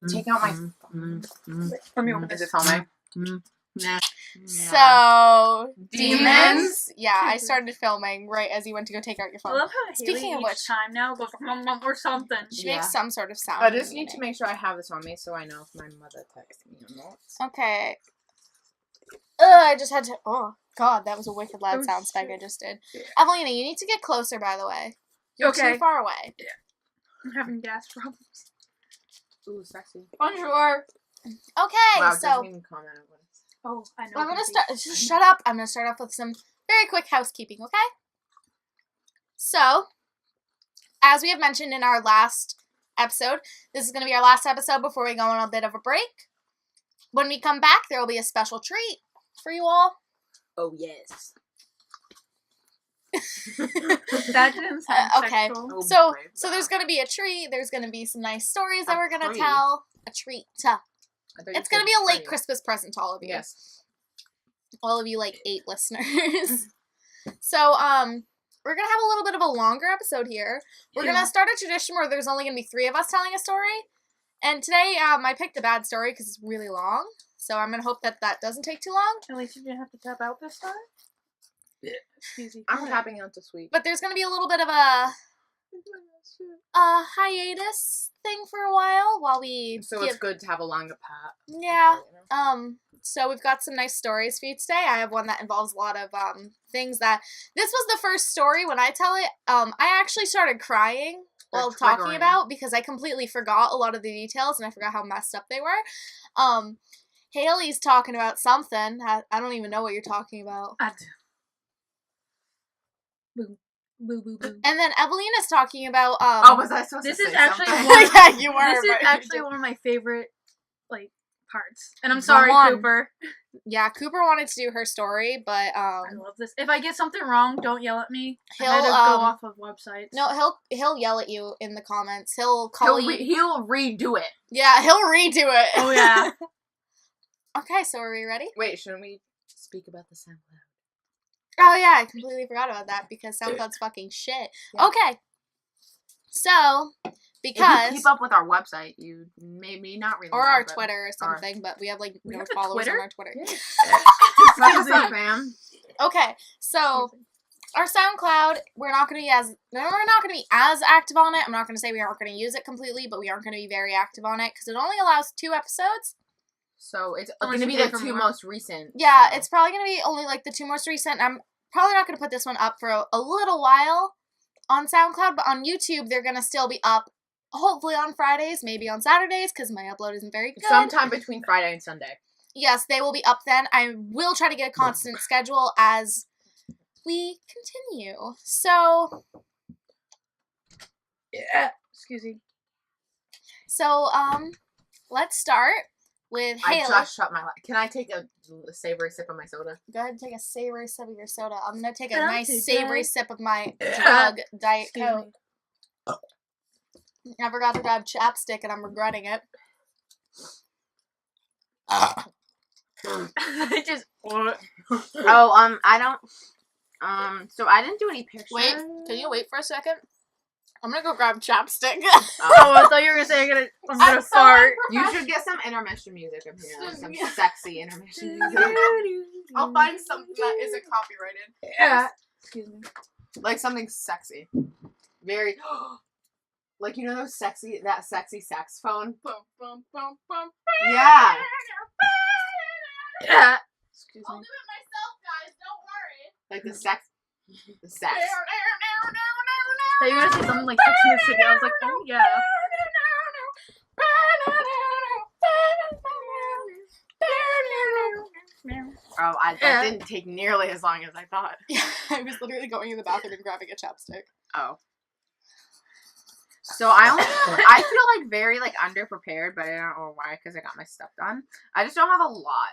Take out my phone. Let me open Is this. it filming? Nah. So, Demons? Yeah, I started filming right as you went to go take out your I phone. love how Speaking Haley of each which- time now goes or something. She Yeah. makes some sort of sound. I in just the need to beginning. make sure I have this on me so I know if my mother texts me or not. Okay. I just had to. Oh, God, that was a wicked loud Oh, sound spike I shit. just did. Yeah. Evelina, you need to get closer, by the way. You're Okay. too far away. I'm having gas problems. Ooh, sexy. Bonjour. Okay, Wow, so doesn't even comment on what it's. Oh, I know. I'm gonna Beefy. start. Just shut up. I'm gonna start off with some very quick housekeeping, okay? So, as we have mentioned in our last episode, this is gonna be our last episode before we go on a bit of a break. When we come back, there will be a special treat for you all. Oh, yes. That didn't sound Okay. sexual. Oh, So brave there's girl. gonna be a treat. There's gonna be some nice stories that A we're gonna treat? tell. A treat. I thought you It's gonna said be a late free. Christmas present to all of you. Yes. All of you, like, 8 listeners. So, we're gonna have a little bit of a longer episode here. We're Yeah. gonna start a tradition where there's only gonna be 3 of us telling a story. And today, I picked a bad story because it's really long. So I'm gonna hope that that doesn't take too long. At least you didn't have to tap out this time. Yeah. It's easy. I'm tapping out the sweet. But there's gonna be a little bit of a hiatus thing for a while we So give... it's good to have a longer pat. Yeah. You know? So we've got some nice stories for you today. I have one that involves a lot of things that this was the first story. When I tell it, I actually started crying while They're talking triggering. about because I completely forgot a lot of the details and I forgot how messed up they were. Haley's talking about something. I don't even know what you're talking about. I do. Boo. Boo, boo, boo. And then Evelina's talking about Oh, was I supposed This to is say actually something? one- yeah, you were. This is but you actually didn't. one of my favorite, like, parts. And I'm Go sorry, on. Cooper. Yeah, Cooper wanted to do her story, but I love this. If I get something wrong, don't yell at me. I He'll, had to go off of websites. no, he'll yell at you in the comments. He'll call you. He'll redo it. Yeah, he'll redo it. Oh, yeah. Okay, so are we ready? Wait, shouldn't we speak about the SoundCloud? Oh yeah, I completely forgot about that because SoundCloud's fucking shit. Yeah. Okay. So, If because you keep up with our website, you maybe not really or know, our but- Twitter or something, but we have like We no have a followers Twitter? on our Twitter. Yeah. What's up, fam? Okay, so our SoundCloud, we're not going to be as active on it. I'm not going to say we aren't going to use it completely, but we aren't going to be very active on it because it only allows 2 episodes. So it's Unless going to you be pay the for 2 more. most recent. Yeah, so. it's probably going to be only like the 2 most recent. I'm probably not going to put this one up for a little while on SoundCloud, but on YouTube, they're going to still be up. Hopefully on Fridays, maybe on Saturdays, because my upload isn't very good. Sometime between Friday and Sunday. Yes, they will be up then. I will try to get a constant schedule as we continue. So, Yeah. Excuse me. so let's start with Haley. I just shut my. Can I take a savory sip of my soda? Go ahead and take a savory sip of your soda. I'm gonna take a Don't nice do savory that. sip of my drug Diet Excuse Coke. I forgot to grab chapstick and I'm regretting it. I just. Oh, I don't. So I didn't do any pictures. Wait, can you wait for a second? I'm gonna go grab chapstick. Oh, I thought you were gonna say I'm gonna so fart. You should get some intermission music up here. Like some Yeah. sexy intermission music. I'll find something that isn't copyrighted. Yeah. Excuse me. Like something sexy. Very. Like, you know that sexy saxophone? Bum, bum, bum, bum. Yeah. Yeah. Excuse I'll me. do it myself, guys. Don't worry. Like the sex. The sex. So you're gonna say something like Sex and the City. I was like, oh yeah. Oh, that Yeah. didn't take nearly as long as I thought. Yeah, I was literally going in the bathroom and grabbing a chapstick. Oh. So I feel like very like underprepared, but I don't know why because I got my stuff done. I just don't have a lot.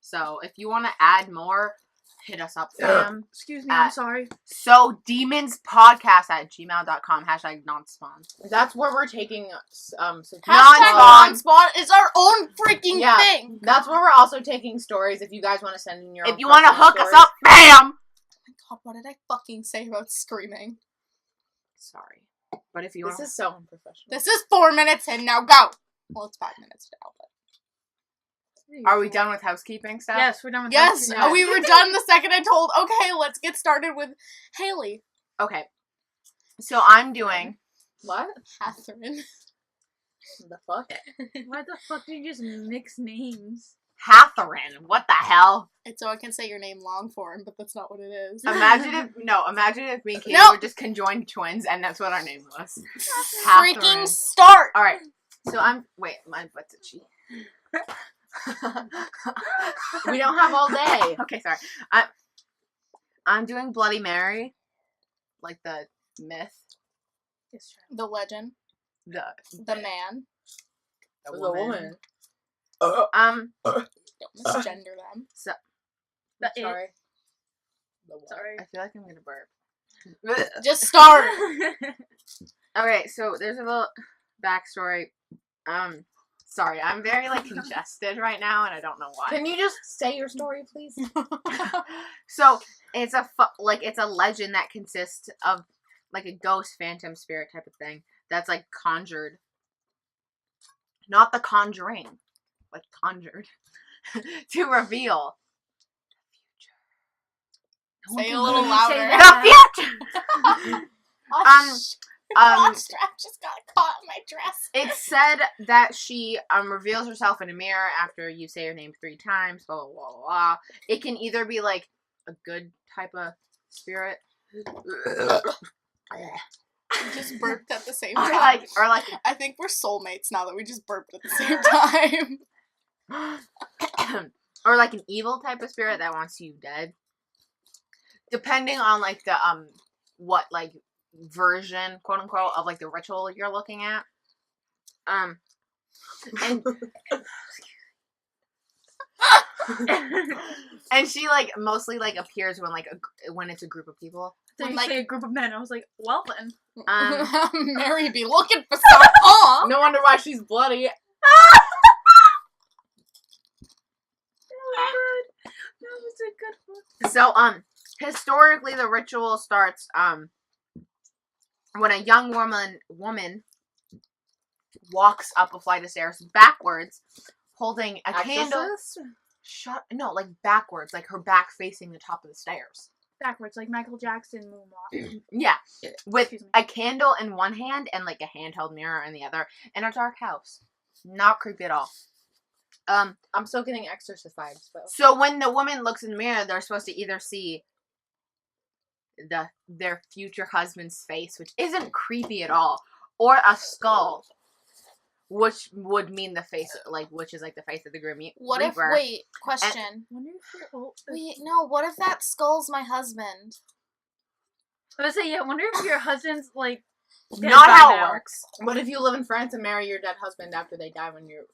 So if you want to add more, hit us up, fam. Excuse me. I'm At- sorry. So demonspodcast@gmail.com #non-spawn. That's where we're taking Hashtag non-spawn. non-spawn is our own freaking Yeah. thing. That's where we're also taking stories. If you guys want to send in your If own you want to personal hook us stories. up, bam! God, what did I fucking say about screaming? Sorry, but if you This want, is so unprofessional. This is 4 minutes in, now go! Well, it's 5 minutes now, but. Are we done with housekeeping stuff? Yes, we're done with Yes, that. we were done the second I told, okay, let's get started with Haley. Okay. So I'm doing... What? Catherine. The fuck? Why the fuck did you just mix names? Catherine. What the hell? It's so I can say your name long form, but that's not what it is. Imagine if me and Katie Nope. were just conjoined twins and that's what our name was. Freaking Catherine. start! Alright. So wait, my butt's itchy. We don't have all day. Okay, sorry. I'm doing Bloody Mary. Like the myth. Yes, The legend. The Man. woman. Don't misgender them. So The it. Sorry. The what? Sorry. I feel like I'm gonna burp. Just start! Okay, so there's a little backstory. Sorry, I'm very like congested right now, and I don't know why. Can you just say your story, please? So it's it's a legend that consists of like a ghost, phantom, spirit type of thing that's like conjured, not the Conjuring, like conjured, to reveal Say it a little louder. the future. Strap just got caught in my dress. It's said that she reveals herself in a mirror after you say her name 3 times. Blah blah blah blah. It can either be like a good type of spirit, We just burped at the same or time. like I think we're soulmates now that we just burped at the same time. or like an evil type of spirit that wants you dead. Depending on like the what like version, quote unquote, of like the ritual you're looking at. And and she like mostly like appears when like when it's a group of people. So you Like- say a group of men. I was like, well then. Mary be looking for some. Aw. No wonder why she's bloody. That was a good book. So historically the ritual starts when a young woman walks up a flight of stairs backwards, holding a candle. Like backwards, like her back facing the top of the stairs. Backwards, like Michael Jackson moonwalk. Yeah, with Excuse me. a candle in one hand and like a handheld mirror in the other, in a dark house. Not creepy at all. I'm still getting exorcist vibes, though. So when the woman looks in the mirror, they're supposed to either see their future husband's face, which isn't creepy at all, or a skull, which would mean the face, like which is like the face of the Grim Reaper. Question. Wonder if you're old. Wait, no, what if that skull's my husband? I was saying, yeah, wonder if your husband's like dead Not by how now. it works. What if you live in France and marry your dead husband after they die when you're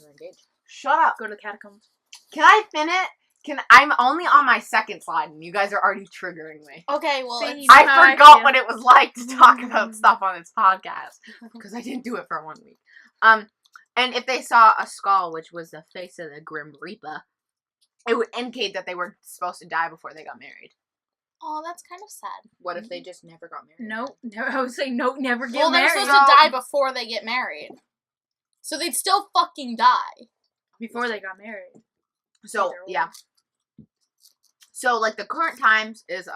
engaged? Shut up. Go to the catacombs. Can I finish? I'm only on my second slide, and you guys are already triggering me. Okay, well, See, it's, How I I forgot feel. what it was like to talk about stuff on this podcast because I didn't do it for 1 week. And if they saw a skull, which was the face of the Grim Reaper, it would indicate that they were supposed to die before they got married. oh, that's kind of sad. What if they just never got married? No, I was saying no, never get Well, they're married supposed to die before they get married. So they'd still fucking die. before they got married. So Either yeah. way. So like the current times is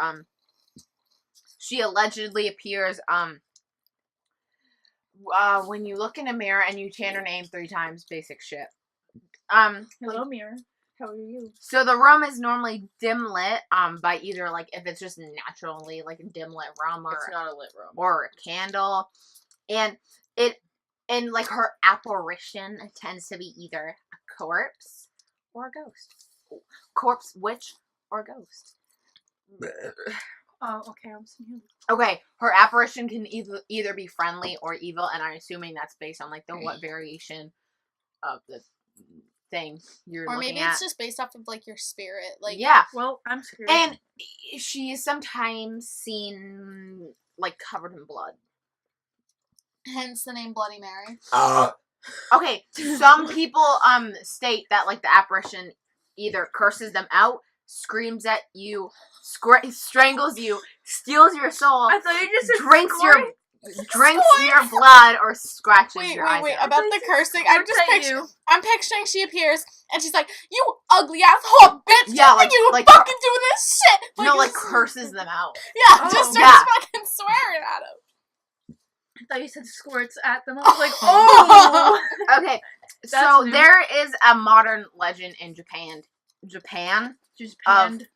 she allegedly appears when you look in a mirror and you chant her name 3 times, basic shit. Hello, mirror. How are you? So the room is normally dim lit by either like if it's just naturally like a dim lit room It's not a lit room. or a candle, and like her apparition tends to be either a corpse or a ghost. Corpse, witch, or ghost. Oh, okay, I'm seeing. Okay, her apparition can either be friendly or evil, and I'm assuming that's based on like the what variation of the thing you're Or looking maybe at. it's just based off of, like, your spirit. Like, Yeah, Well, I'm screwed. and she is sometimes seen like covered in blood. hence the name Bloody Mary. Okay, some people state that like the apparition either curses them out, screams at you, strangles you, steals your soul, I thought you just said drinks scoring. your drinks your blood or scratches Wait, your eyes out. about the cursing. You. I'm picturing she appears and she's like, "You ugly ass whore, bitch! Yeah, Like, like- you like- fucking do this shit!" No, like just- curses them out. Yeah, Oh. just starts Yeah. fucking swearing at him. I thought you said squirts at them. I was like, oh. Okay, That's so new. there is a modern legend in Japan, Just of panned.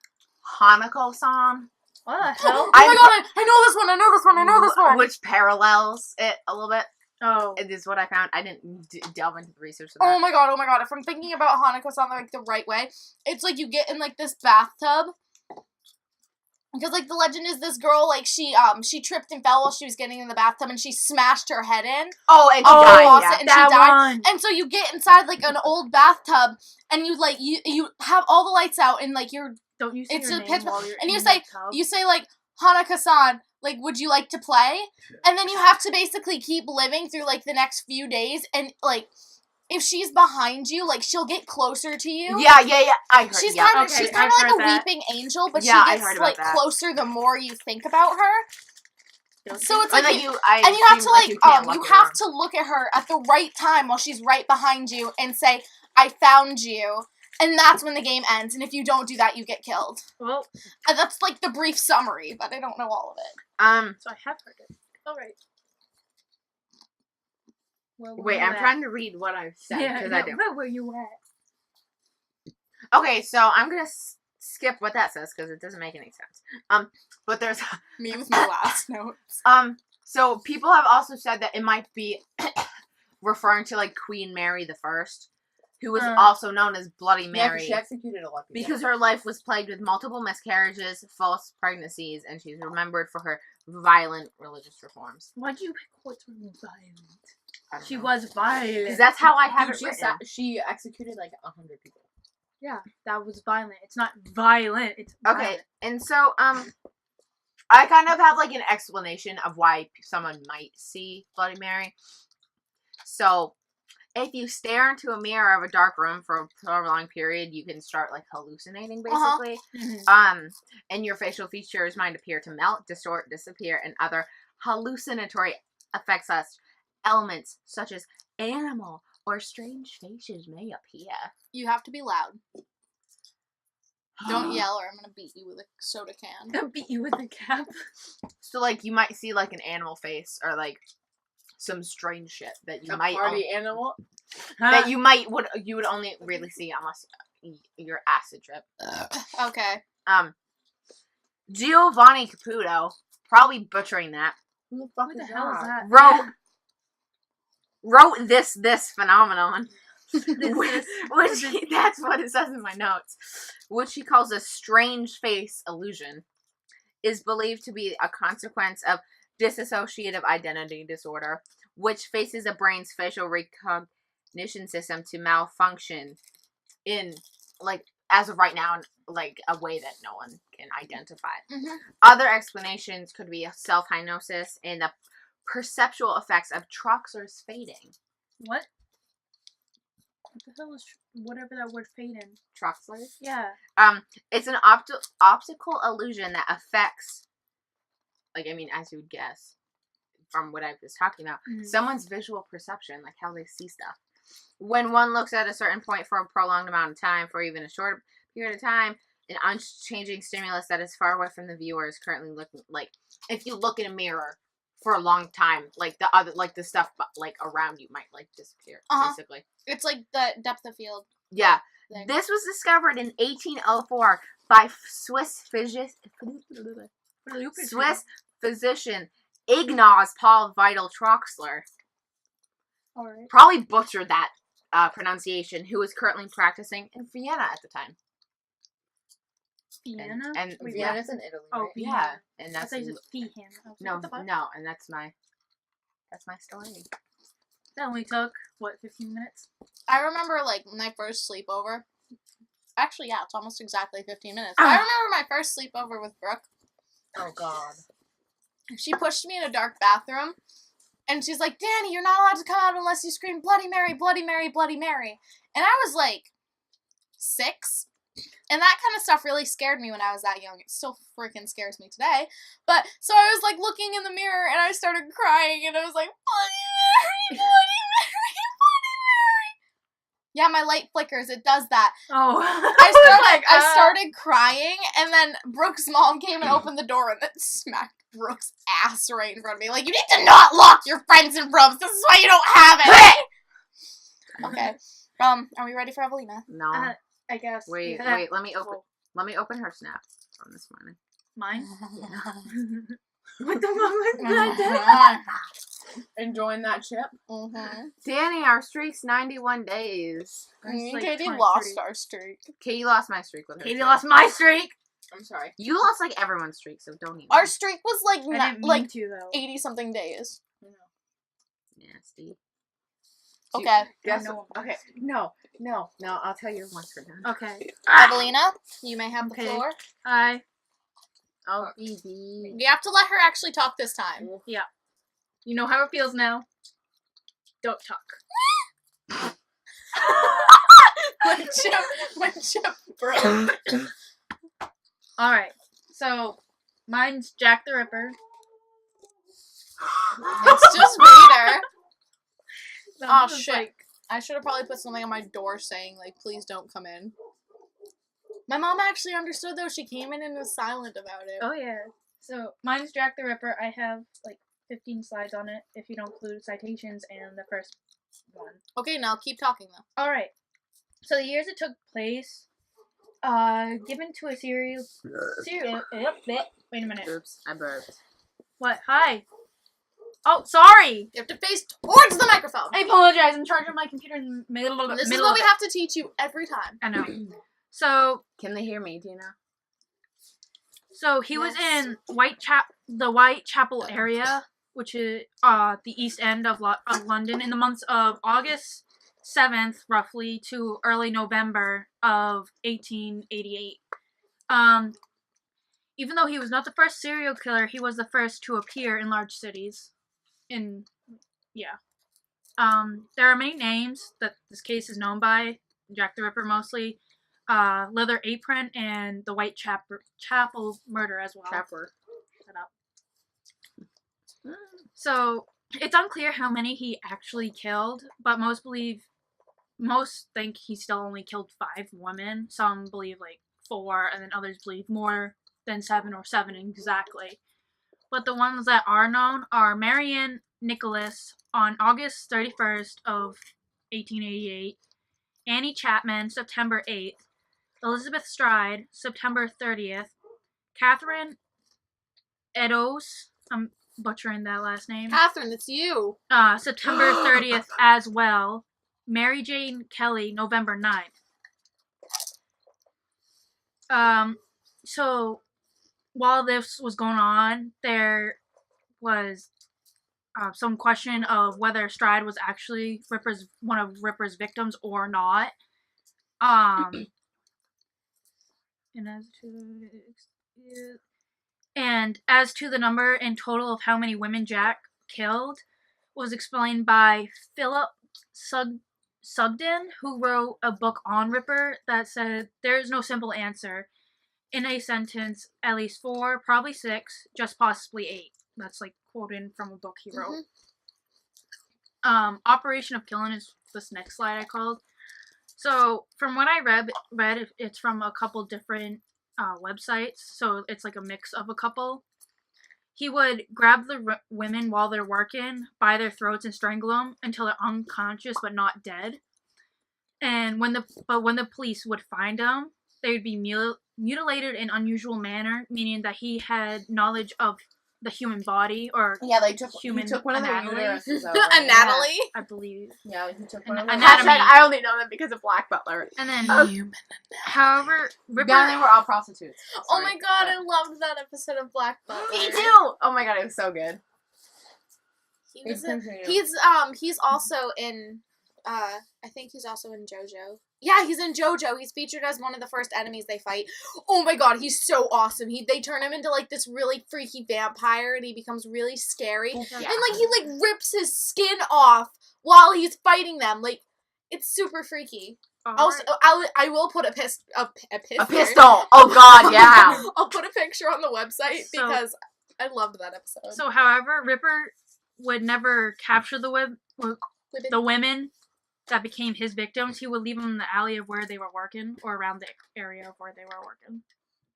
Hanako-san, What the hell? Oh my god, I know this one, I know this one, I know this one. which parallels it a little bit. Oh. It is what I found. I didn't delve into the research of Oh that. my god, if I'm thinking about Hanako-san like the right way, it's like you get in like this bathtub. Because like the legend is this girl, like she tripped and fell while she was getting in the bathtub and she smashed her head in. Oh, and she Oh, died. lost Yeah. it and she that died. one. And so you get inside like an old bathtub and you like you have all the lights out and like you're Don't you say it's your a name pitch- while you're and you in say- the tub? you say like, Hanaka-san, like, would you like to play? And then you have to basically keep living through like the next few days and like if she's behind you, like she'll get closer to you. Yeah. I heard. She's yeah. kind of Okay, she's kind I've of like heard a that. weeping angel, but Yeah, I she heard gets about like that. closer the more you think about her. Don't So you- it's like And you, then I and you have assume, to like you can't you look have around. to look at her at the right time while she's right behind you and say, "I found you." And that's when the game ends. And if you don't do that, you get killed. Well, And that's like the brief summary, but I don't know all of it. so I have heard it. All right. Well, where Wait, you I'm at? trying to read what I've said Yeah, because yeah, I do. where were you at? Okay, so I'm gonna skip what that says because it doesn't make any sense. But there's Me with my last notes. So people have also said that it might be referring to like Queen Mary the First, who was also known as Bloody Yeah, 'cause Mary. she executed a lot of people. Because her life was plagued with multiple miscarriages, false pregnancies, and she's remembered for her violent religious reforms. Why'd you pick what's violent? I don't She know. was violent. 'Cause that's how I have Dude, it she, written. she executed like 100 people. Yeah, that was violent. It's not violent. It's Okay, violent. and so I kind of have like an explanation of why someone might see Bloody Mary. So, if you stare into a mirror of a dark room for a prolonged period, you can start like hallucinating, basically. Mhm. And your facial features might appear to melt, distort, disappear, and other hallucinatory effects as elements such as animal or strange faces may appear. You have to be loud. Don't yell or I'm gonna beat you with a soda can. I'll beat you with a cap. So, like, you might see like an animal face or like some strange shit that you A might party animal. that you would only really see unless your acid trip. Okay. Giovanni Caputo, probably butchering that, Who the fuck What the is hell is that? that? wrote this phenomenon, This. that's what it says in my notes, which he calls a strange face illusion, is believed to be a consequence of dissociative identity disorder, which faces a brain's facial recognition system to malfunction in, like, as of right now, in, like, a way that no one can identify. Mhm. Other explanations could be self-hypnosis and the perceptual effects of Troxler's fading. What? What the hell is whatever that word fading? Troxler? Yeah. It's an optical illusion that affects, like, I mean, as you would guess, from what I was talking about, Mhm. someone's visual perception, like how they see stuff. When one looks at a certain point for a prolonged amount of time, for even a short period of time, an unchanging stimulus that is far away from the viewer is currently looking, like, if you look in a mirror for a long time, like, the stuff, like, around you might, like, disappear, basically. It's like the depth of field Yeah. thing. This was discovered in 1804 by Swiss physician Ignaz Paul Vital Troxler. Alright. Probably butchered that pronunciation, who was currently practicing in Vienna at the time. Vienna? And Wait, yeah, Vienna's in Italy. Oh, right? yeah, and I that's thought you said Feehan. I was like, no, what the fuck? no, and that's my story. That only took, what, 15 minutes? I remember like my first sleepover. Actually, yeah, it's almost exactly 15 minutes. I remember my first sleepover with Brooke. Oh god. She pushed me in a dark bathroom, and she's like, "Danny, you're not allowed to come out unless you scream Bloody Mary, Bloody Mary, Bloody Mary." And I was like 6, And that kind of stuff really scared me when I was that young. It still freaking scares me today. But, so I was, like, looking in the mirror, and I started crying, and I was like, Bloody Mary, Bloody Mary, Bloody Mary. Yeah, my light flickers. It does that. Oh. I started crying, and then Brooke's mom came and opened the door, and then smacked Brooke's ass right in front of me. Like, you need to not lock your friends in rooms. This is why you don't have it. Okay. Are we ready for Evelina? No. I guess. Wait, Yeah. let me open her snap from this morning. Mine? What the fuck was that? Enjoying that chip. Mm-hmm. Danny, our streak's 91 days. It's like Katie 23. lost our streak. Katie lost my streak with her. Katie too. lost my streak. I'm sorry. You lost like everyone's streak, so don't even. Our streak was like I didn't mean like to though. 80 something days. Nasty. Okay. Guess No. okay. No. I'll tell you once we're done. Okay. Evelina, you may have the Okay. floor. Oh, baby. You have to let her actually talk this time. You know how it feels now. Don't talk. when Chip broke. Alright. So, mine's Jack the Ripper. It's just Peter. Oh, This is shit. like- I should have probably put something on my door saying, like, please don't come in. My mom actually understood, though. She came in and was silent about it. Oh yeah. So mine's Jack the Ripper. I have like 15 slides on it if you don't include citations and the first one. Okay, now keep talking, though. All right. So the years it took place, given to a serial. Wait a minute. Oops, I burped. What? Hi. Oh, sorry. You have to face towards the microphone. I apologize. I'm charging my computer in the middle of This is middle what of we it. have to teach you every time. I know. So Can they hear me? Do you know? he was in the Whitechapel area, which is the east end of London, in the months of August 7th, roughly, to early November of 1888. Even though he was not the first serial killer, he was the first to appear in large cities. There are many names that this case is known by. Jack the Ripper mostly. Leather Apron and the Whitechapel murder as well. Trapper. Shut up. So, it's unclear how many he actually killed, but most think he still only killed 5 women. Some believe like 4, and then others believe more than 7 or 7 exactly. But the ones that are known are Marion Nicholas on August 31st of 1888, Annie Chapman September 8th, Elizabeth Stride September 30th, Catherine Eddowes, I'm butchering that last name, Catherine, it's you. September 30th as well, Mary Jane Kelly November 9th. So while this was going on, there was some question of whether Stride was actually one of Ripper's victims or not. And as to the number in total of how many women Jack killed was explained by Philip Sugden, who wrote a book on Ripper that said there is no simple answer. In a sentence, at least 4, probably 6, just possibly 8. That's like quoted from a book he wrote. Operation of Killing is this next slide I called. So from what I read, it's from a couple different websites. So it's like a mix of a couple. He would grab the women while they're working by their throats and strangle them until they're unconscious but not dead. And when the police would find them, they would be mutilated in unusual manner, meaning that he had knowledge of the human body, or They took human he took one of their anatomy. uteruses out. And Natalie. I believe. Yeah, he took An- one of their anatomy. I only know them because of Black Butler. And then, Human. however, Ripper. Yeah, they were all prostitutes. Oh Sorry. my god, I loved that episode of Black Butler. Me too! Oh my god, it was so good. He was Please in, continue. he's also in I think he's also in JoJo. Yeah, he's in JoJo. He's featured as one of the first enemies they fight. Oh my god, he's so awesome. They turn him into like this really freaky vampire and he becomes really scary. Yeah. And like he like rips his skin off while he's fighting them. Like It's super freaky. All Also, right. I will put a pistol. A pistol. Oh God, yeah. I'll put a picture on the website So- because I loved that episode. So, however, Ripper would never capture the women that became his victims. He would leave them in the alley of where they were working, or around the area of where they were working.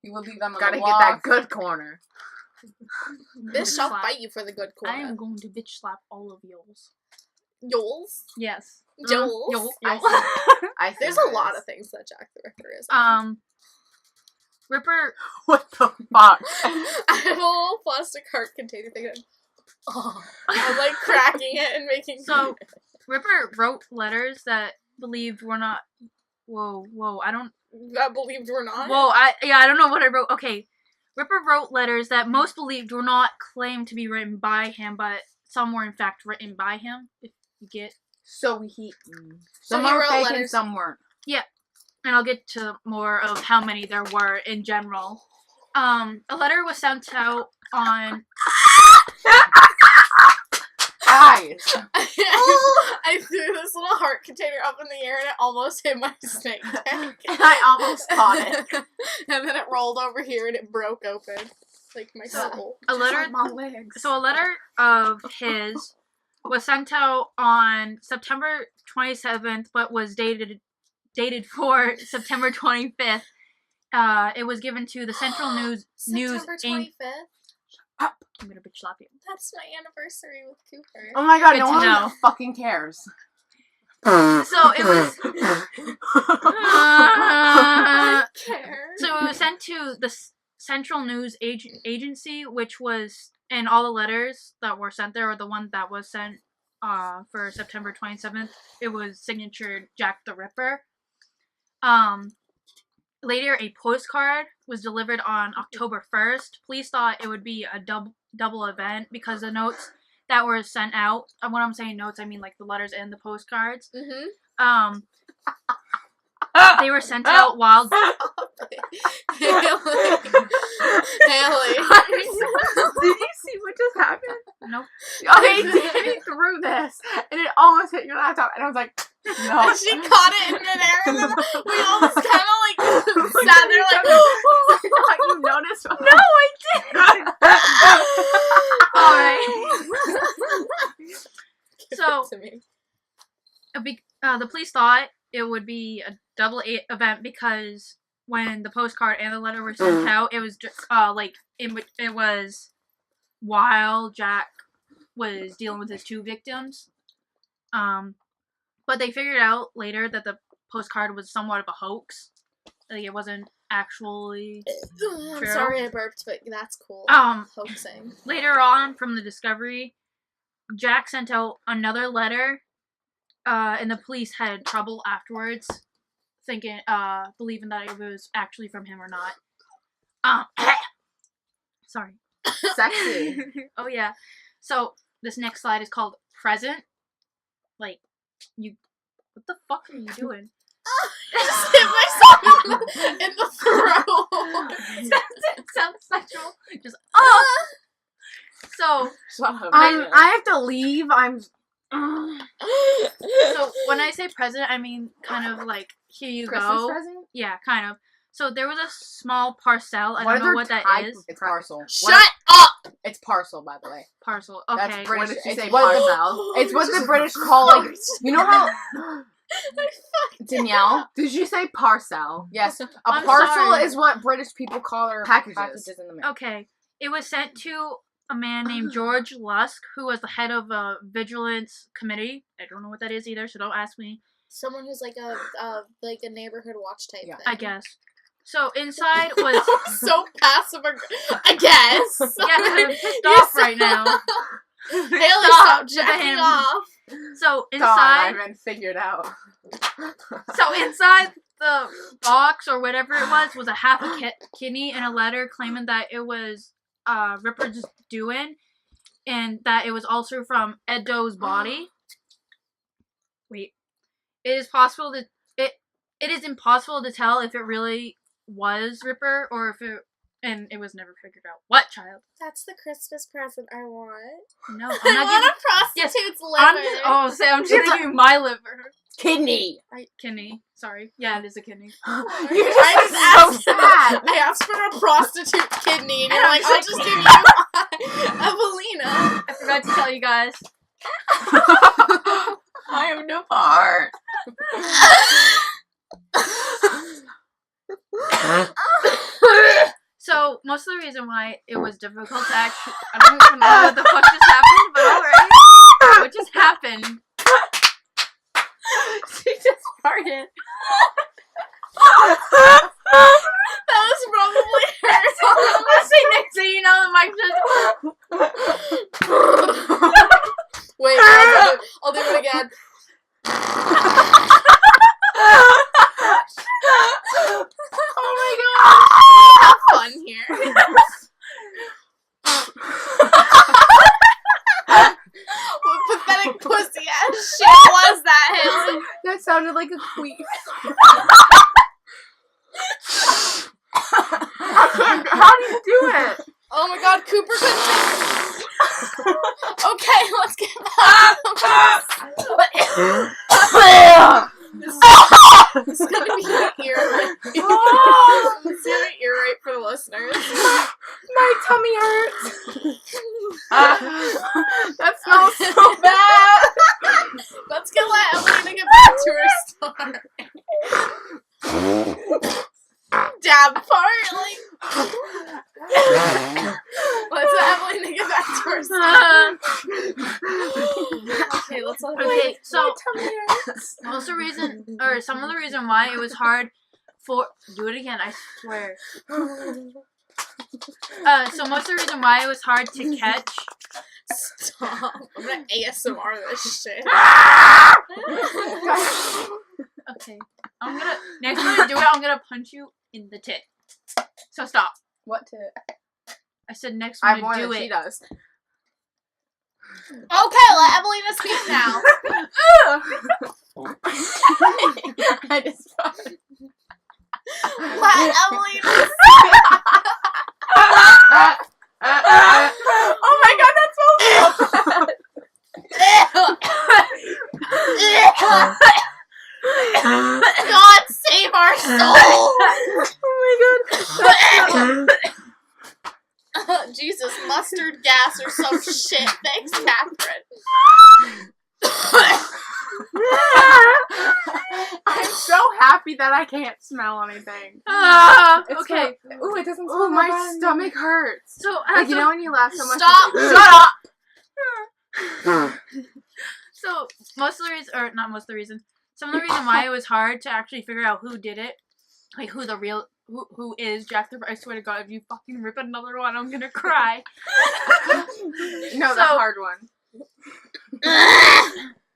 You will leave them on Gotta the get walk. that good corner. Bitch shall slap. fight you for the good I am corner. going to bitch slap all of yours. Yoles. Yes. Joels. Yo. I think There's a lot of things that Jack the Ripper is. Ripper. What the fuck? I have a little plastic heart container thing. I'm like cracking it and making. So, Ripper wrote letters that believed were not. Whoa, I don't. that believed we're not. I don't know what I wrote. Okay, Ripper wrote letters that most believed were not claimed to be written by him, but some were in fact written by him. If you get, So he. So Some he are wrote fake and letters. some weren't. and I'll get to more of how many there were in general. A letter was sent out on. Guys. I threw this little heart container up in the air and it almost hit my snake tank. And I almost caught it. And then it rolled over here and it broke open. Like my soul. A letter. My legs. So a letter of his was sent out on September 27th, but was dated for September 25th. It was given to the Central News September Inc. 25th? I'm gonna bitch slap you. That's my anniversary with Cooper. Oh my God, Good no to one know. fucking cares. So it was. I care. So it was sent to the Central News Agency, which was, and all the letters that were sent there, or the one that was sent for September 27th, it was signatured Jack the Ripper. Later, a postcard was delivered on October 1st. Police thought it would be a double event because the notes that were sent out, and when I'm saying notes, I mean like the letters and the postcards, Mm-hmm. they were sent out while... Haley. Did you see what just happened? Nope. Okay, Danny threw this, and it almost hit your laptop, and I was like, no. And she caught it in midair, and then we all just kind of like sat there like, Like, you noticed? No, I didn't! So- to me. The police thought it would be a double event because when the postcard and the letter were sent out, it was it was while Jack was dealing with his two victims. But they figured out later that the postcard was somewhat of a hoax. Like it wasn't actually. I'm True. sorry I burped, but that's cool. Hoaxing. Later on, from the discovery, Jack sent out another letter, and the police had trouble afterwards, believing that it was actually from him or not. Sorry. Sexy. Oh yeah. So this next slide is called present. Like, what the fuck are you doing? I just hit myself in the throat. It sounds sexual. Just So Shut up. I have to leave. so when I say present, I mean kind of like here you Christmas go. present? Yeah, kind of. So there was a small parcel. I What don't know other what that type is. of- It's parcel. Shut up! It's parcel, by the way. Parcel. That's Okay. British. What did she It's say, what the- parcel? It's what the British call, like, you know how... Danielle, did you say parcel? Yes. A I'm parcel sorry. is what British people call their packages in the mail. Okay. It was sent to a man named George Lusk, who was the head of a vigilance committee. I don't know what that is either, so don't ask me. Someone who's like a neighborhood watch type Yeah. thing. I guess. So inside was So passive. I guess. yeah, 'cause I'm pissed You're off so- right now. Haley, Stop stop with jacking him. off. So God, inside, I've been figured out. so inside the box or whatever it was a half a kidney and a letter claiming that it was Ripper's doing, and that it was also from Ed Doe's body. Wait, it is impossible to tell if it really was Ripper or if it And it was never figured out. What child? That's the Christmas present I want. No, I I'm not want giving. a prostitute's I'm liver. just, oh, say I'm just gonna give you my liver. Kidney. Kidney. Sorry. Yeah, it is a kidney. You I just just so asked sad. I asked for a prostitute kidney, and you're And I'm like, I'll just just give you Evelina. I forgot to tell you guys. I am no part. So most of the reason why it was difficult to actually, I don't even know what the fuck just happened, but alright. What just happened? She just farted. That was probably her. Let's say next thing you know, the mic just. Wait, I'll do it again. Oh my Have fun here. What pathetic pussy ass shit was that, Haley? god. That sounded like a queef. How do you do it? Oh my god, Cooper couldn't. Okay, let's get back to this. This is gonna be an ear rape. It's gonna be an ear rape for the listeners. My tummy hurts. That smells so bad. Let's let Evelina get back to her story. Dab part, like. Let's let Evelina get back to her story. Okay, let's let Evelina. Okay, so most of the reason, or some of the reason why it was hard for, do it again, I swear. So most of the reason why it was hard to catch. Stop. I'm gonna ASMR this shit. Okay, I'm gonna, next time you do it, I'm gonna punch you in the tit. So stop. What to? I said next I time more you do than she it. does. Okay, let Evelina speak now. I just farted. Let Evelina Oh my god, that smells so bad. God save our soul. Oh Jesus, mustard gas or some shit. Thanks, Catherine. I'm so happy that I can't smell anything. It's Okay. Ooh, it doesn't smell. Oh, my stomach hurts. So, Like, you know when you laugh so much. Stop. Shut up. So most of the reason, or not most of the reason, some of the reason why it was hard to actually figure out who did it, like who the real, who is Jack the Ripper. I swear to God, if you fucking rip another one, I'm gonna cry. No, the So- hard one.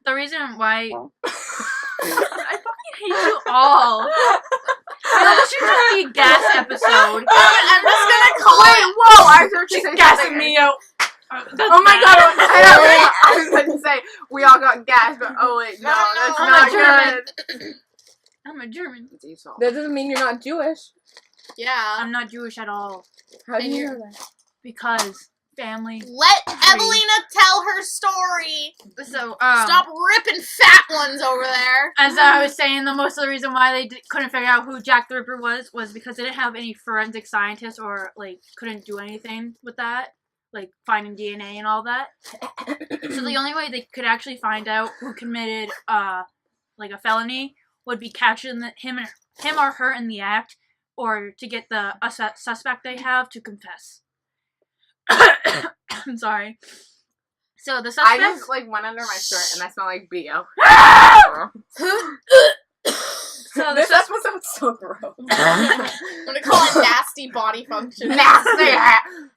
The reason why I fucking hate you all. This should just be a gas episode. I'm just gonna call Wait, it. whoa! I was just Just gassing me out. Oh my god! I was going to say we all got gas, but oh wait, no, No, that's I'm not a German. good. I'm a German. That doesn't mean you're not Jewish. Yeah. I'm not Jewish at all. How do And you you're- know that? Because family. Let Evelina tell her story. So, Stop ripping fat ones over there. as I was saying, the most of the reason why they couldn't figure out who Jack the Ripper was because they didn't have any forensic scientists or, like, couldn't do anything with that. Like, finding DNA and all that. So the only way they could actually find out who committed, like, a felony would be catching him or her in the act, or to get the suspect they have to confess. I'm sorry. So the I suspect. just like went under my shirt and I smell like BO. So the This suspect. episode's so gross. I'm gonna call it nasty body function. Nasty.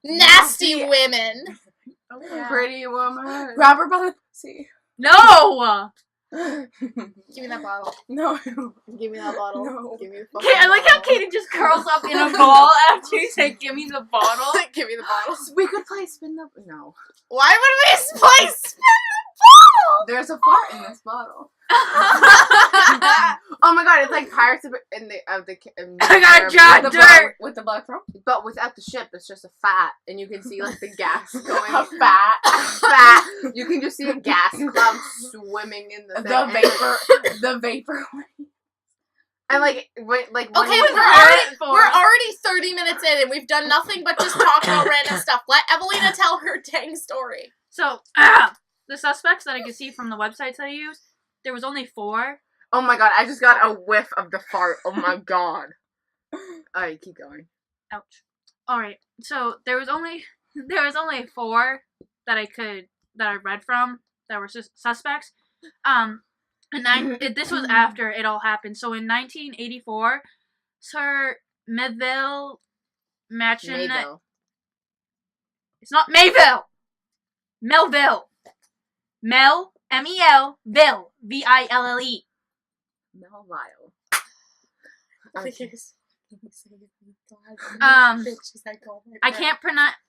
Nasty women. Pretty woman. Grab her by the pussy. No. Give me that bottle. No. Give me that bottle. No. Give me the fucking Okay, I like how bottle. Katie just curls up in a ball after you say, "Give me the bottle." Give me the bottle. We could play spin the. No. Why would we play spin There's a fart in this bottle. the bottle? Oh my god, It's like Pirates of the I got John Dirt! with the black throat, but without the ship. It's just a fat, and you can see like the gas going. A fat. You can just see a gas cloud swimming in the thing. The vapor. And like, when Okay, you- we're already 30 minutes in and we've done nothing but just talk about random stuff. Let Evelina tell her dang story. So, the suspects that I could see from the websites that I used, there was only 4. Oh my god! I just got a whiff of the fart. Oh my god! Alright, keep going. Ouch. Alright, so there was only 4 that I read from that were suspects. This was after it all happened. So in 1984, Sir Melville Machin. Mayville. It's not Mayville. Melville. Mel Mel Ville Ville. Melville. I can't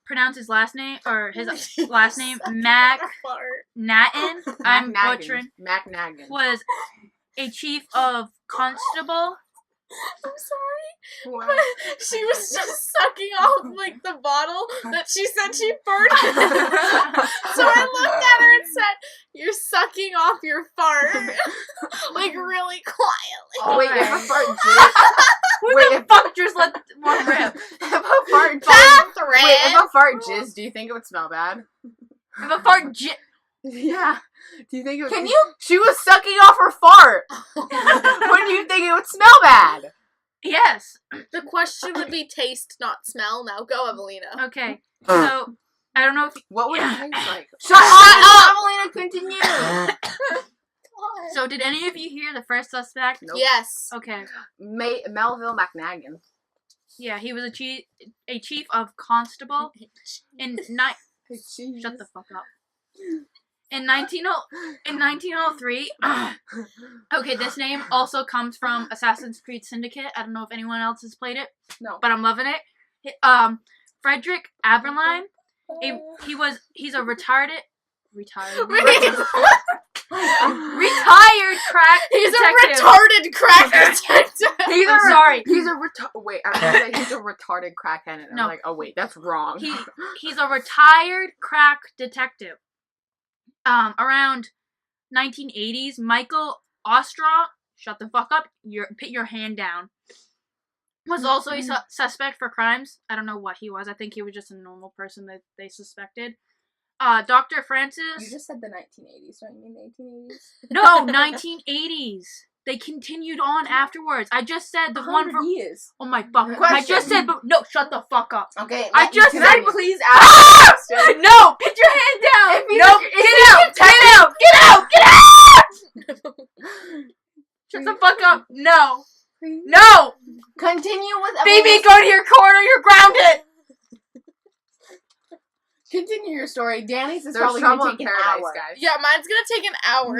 pronounce his last name or his last name. Mac Natin. I'm butchering. Mac Naggin. Was a chief of constable. I'm sorry. What? But she was just sucking off like the bottle that she said she farted. So I looked at her and said, "You're sucking off your fart," like really quietly. Oh, wait, if a fart jizz. Who the fuck just let one rip? If a fart jizz. Catherine! Wait, if a fart jizz, do you think it would smell bad? If a fart Yeah. Do you think it would? Can you? She was sucking off her fart. Wouldn't you think it would smell bad? Yes. The question would be taste, not smell. Now go, Evelina. Okay. So I don't know if. What would it taste like? Shut up! Evelina, continue. So did any of you hear the first suspect? Nope. Yes. Okay. Melville McNaggin. Yeah, he was a chief of constable in Shut the fuck up. In 1903, okay, this name also comes from Assassin's Creed Syndicate. I don't know if anyone else has played it, No. but I'm loving it. Frederick Aberline, he's a retired crack He's detective. a retarded crack detective. Wait, I was gonna say he's a retarded crackhead, and No. I'm like, oh wait, that's wrong. He's a retired crack detective. Around 1980s, Michael Ostraw, shut the fuck up, put your hand down, was also a suspect for crimes. I don't know what he was. I think he was just a normal person that they suspected. Dr. Francis... You just said the 1980s, don't you mean the 1880s? No, 1980s. They continued on afterwards. I just said the one for... years. Oh my fuck. I Question. just said... No, shut the fuck up. Okay, I just can said- I please ask a question? No! Put your hand down! If you No! think- Get out! Get out! Get out! Shut the fuck up! No! No! Continue with Baby, go to your corner! You're grounded! Continue your story. Danny's is There's probably trouble going to in take an paradise, hour. guys. Yeah, mine's gonna take an hour.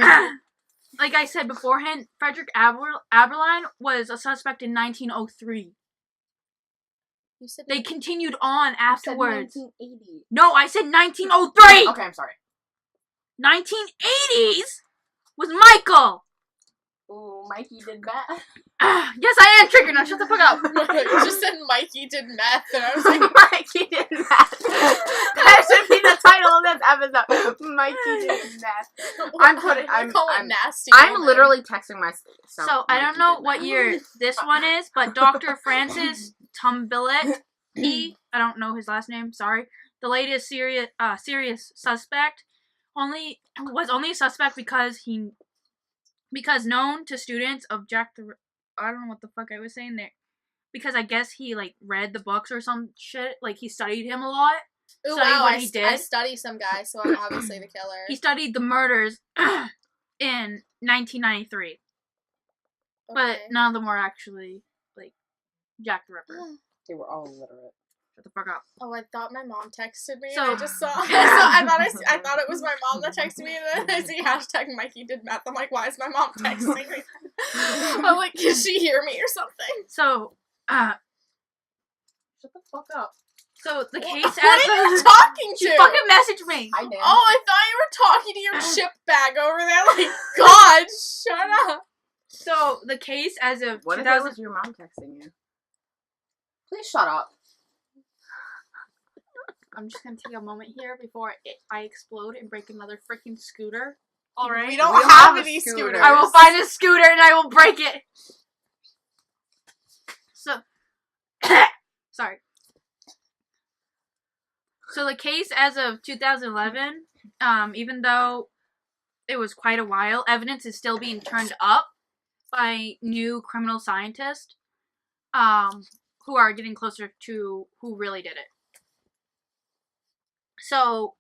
Like I said beforehand, Frederick Aberline was a suspect in 1903. You said They continued on afterwards. 1980. No, I said 1903! Okay, I'm sorry. 1980s was Michael! Ooh, Mikey did that. Yes, I am triggered now. Shut the fuck up. you just said Mikey did meth, and I was like, Mikey did that. That should be the title of this episode. Mikey did that. I'm call it nasty. I'm woman. literally texting myself. So, I don't know what year this one is, but Dr. Francis Tumbillet, I don't know his last name, sorry. The latest serious suspect was only a suspect because known to students of Jack the... I don't know what the fuck I was saying there. Because I guess he, like, read the books or some shit. Like, he studied him a lot. Ooh, studied wow, what I he st- I did. study some guy, so I'm obviously the killer. He studied the murders in 1993. But Okay. none of them were actually, like, Jack the Ripper. They were all illiterate. Shut the fuck up. Oh, I thought my mom texted me. So- and I just saw. I thought it was my mom that texted me, and then I see hashtag Mikey did meth. I'm like, why is my mom texting me? I'm like, can she hear me or something? So, Shut the fuck up. so the case What are you as talking to? she fucking messaged me. Hi, Dan. Oh, I thought you were talking to your chip bag over there. Like, God, shut up. So the case as of What if 2000. it was your mom texting you? Please shut up. I'm just gonna take a moment here before I explode and break another freaking scooter. All right. We don't We don't have have a any scooter. scooters. I will find a scooter and I will break it. So, sorry. So the case as of 2011, even though it was quite a while, evidence is still being turned up by new criminal scientists, who are getting closer to who really did it. So,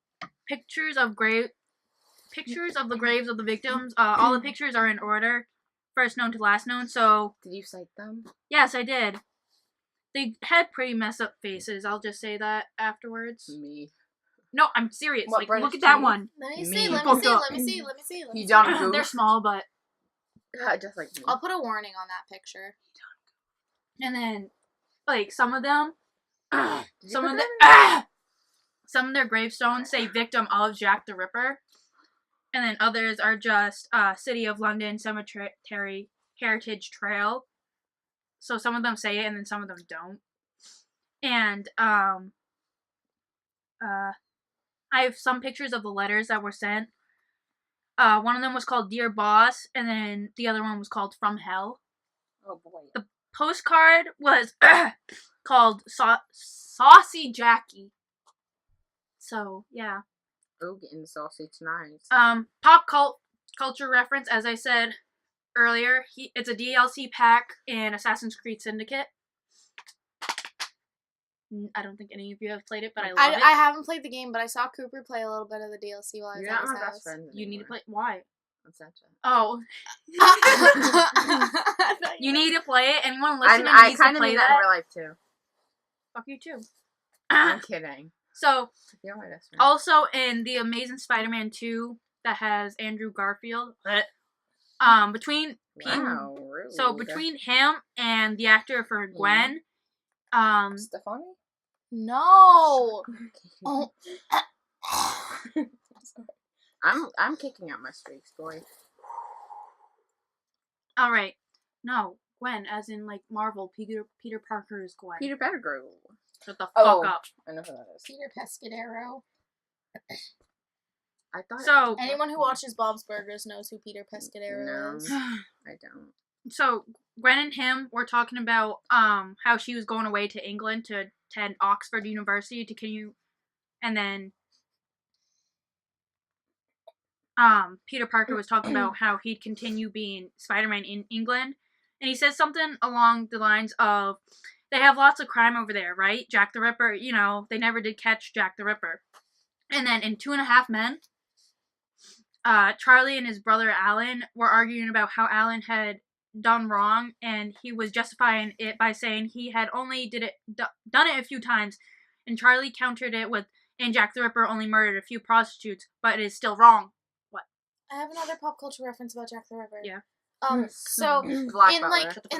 pictures of the graves of the victims. All the pictures are in order, first known to last known. So, Did you cite them? yes, I did. They had pretty messed up faces. I'll just say that afterwards. Me. No, I'm serious. What, Like, British look at that cheese? one. Let me Me. see. Let me Fucked see. up. Let me see. Let me see. Let me You see. done goof? They're small, but Just like me. I'll put a warning on that picture. and then like some of them, Did you some put of that some of their gravestones say victim of Jack the Ripper, and then others are just City of London Cemetery Heritage Trail. So some of them say it, and then some of them don't. And I have some pictures of the letters that were sent. One of them was called Dear Boss, and then the other one was called From Hell. Oh boy. The postcard was called Saucy Jackie. So, yeah. Oh, getting saucy tonight. Pop culture reference, as I said earlier, it's a DLC pack in Assassin's Creed Syndicate. I don't think any of you have played it, but I love it. I haven't played the game, but I saw Cooper play a little bit of the DLC while I was You're at not his my house. best friend. You need to play. Why? On Snapchat. Oh, you need to play it. Anyone listening I needs to kind of play need that in that. real life too. Fuck you too. I'm kidding. So, You're my best friend. also in the Amazing Spider-Man 2 that has Andrew Garfield, between Wow, rude. so between him and the actor for Gwen, Stefani? No. Oh. I'm kicking out my streaks, boy. all right, no, Gwen, as in like Marvel, Peter Parker is Gwen. Peter Pettigrew. Shut the Oh. fuck up. I know who that is. Peter Pescadero. I thought. So, Anyone who watches Bob's Burgers knows who Peter Pescadero No. is. I don't. so Gwen and him were talking about how she was going away to England to attend Oxford University to continue, and then Peter Parker was talking about how he'd continue being Spider-Man in England, and he says something along the lines of, they have lots of crime over there, right? Jack the Ripper, you know, they never did catch Jack the Ripper. And then in 2.5 Men, Charlie and his brother Alan were arguing about how Alan had done wrong, and he was justifying it by saying he had only done it a few times, and Charlie countered it with, and Jack the Ripper only murdered a few prostitutes, but it is still wrong. I have another pop culture reference about Jack the Ripper. Yeah. So Black in Butler.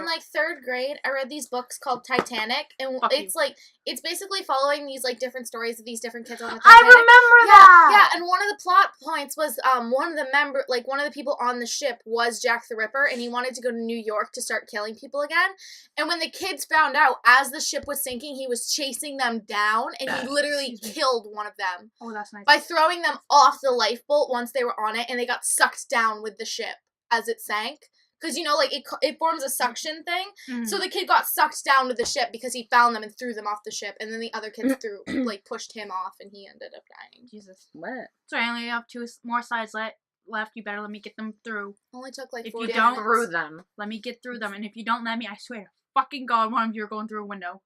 like 3rd grade, I read these books called Titanic, and Fuck it's like it's basically following these like different stories of these different kids on the I Titanic. remember that. Yeah, and one of the plot points was one of the people on the ship was Jack the Ripper, and he wanted to go to New York to start killing people again. And when the kids found out, as the ship was sinking, he was chasing them down, and he literally killed one of them Oh, that's nice. by throwing them off the lifeboat once they were on it, and they got sucked down with the ship as it sank. Because, you know, like, it forms a suction thing. Mhm. So the kid got sucked down with the ship because he found them and threw them off the ship. And then the other kids pushed him off, and he ended up dying. Jesus. What? So I only have 2 more slides left. You better let me get them through. Only took like If 40 you don't- minutes. Through them. Let me get through them, and if you don't let me, I swear to fucking God, one of you are going through a window.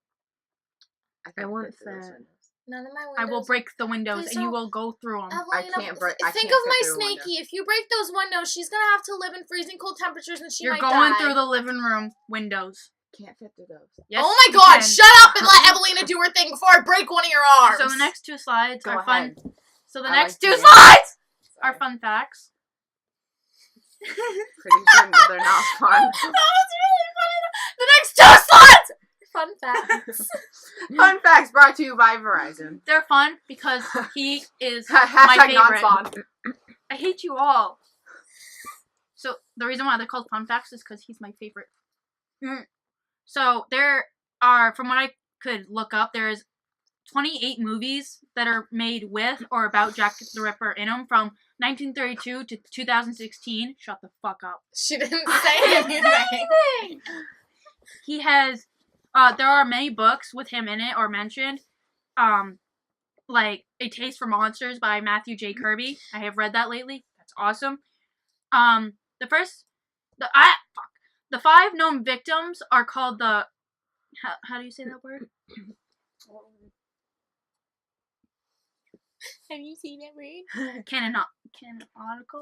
I want fit through those that. windows. None of my windows. I will break the windows, Please and you don't. will go through them. Evelyn, I can't break- I Think can't of fit my through a window. Snakey. If you break those windows, she's gonna have to live in freezing cold temperatures, and she You're might going die. through the living room windows. Can't fit through those. Yes, Oh my you God! can. Shut up and let Evelina do her thing before I break one of your arms. So the next 2 slides Go are ahead. fun. So the I next like 2 to- slides are Sorry. fun facts. Pretty sure they're not fun. That was really funny. The next 2 slides. Fun facts. Fun facts brought to you by Verizon. They're fun because he is my Hashtag favorite. non-spawn. I hate you all. So the reason why they're called fun facts is because he's my favorite. So there are, from what I could look up, there's 28 movies that are made with or about Jack the Ripper in them from 1932 to 2016. Shut the fuck up. She didn't say anything. He has, there are many books with him in it or mentioned, like A Taste for Monsters by Matthew J. Kirby. I have read that lately. That's awesome. The 5 known victims are called the, how do you say that word? Have you seen that word? Canonical?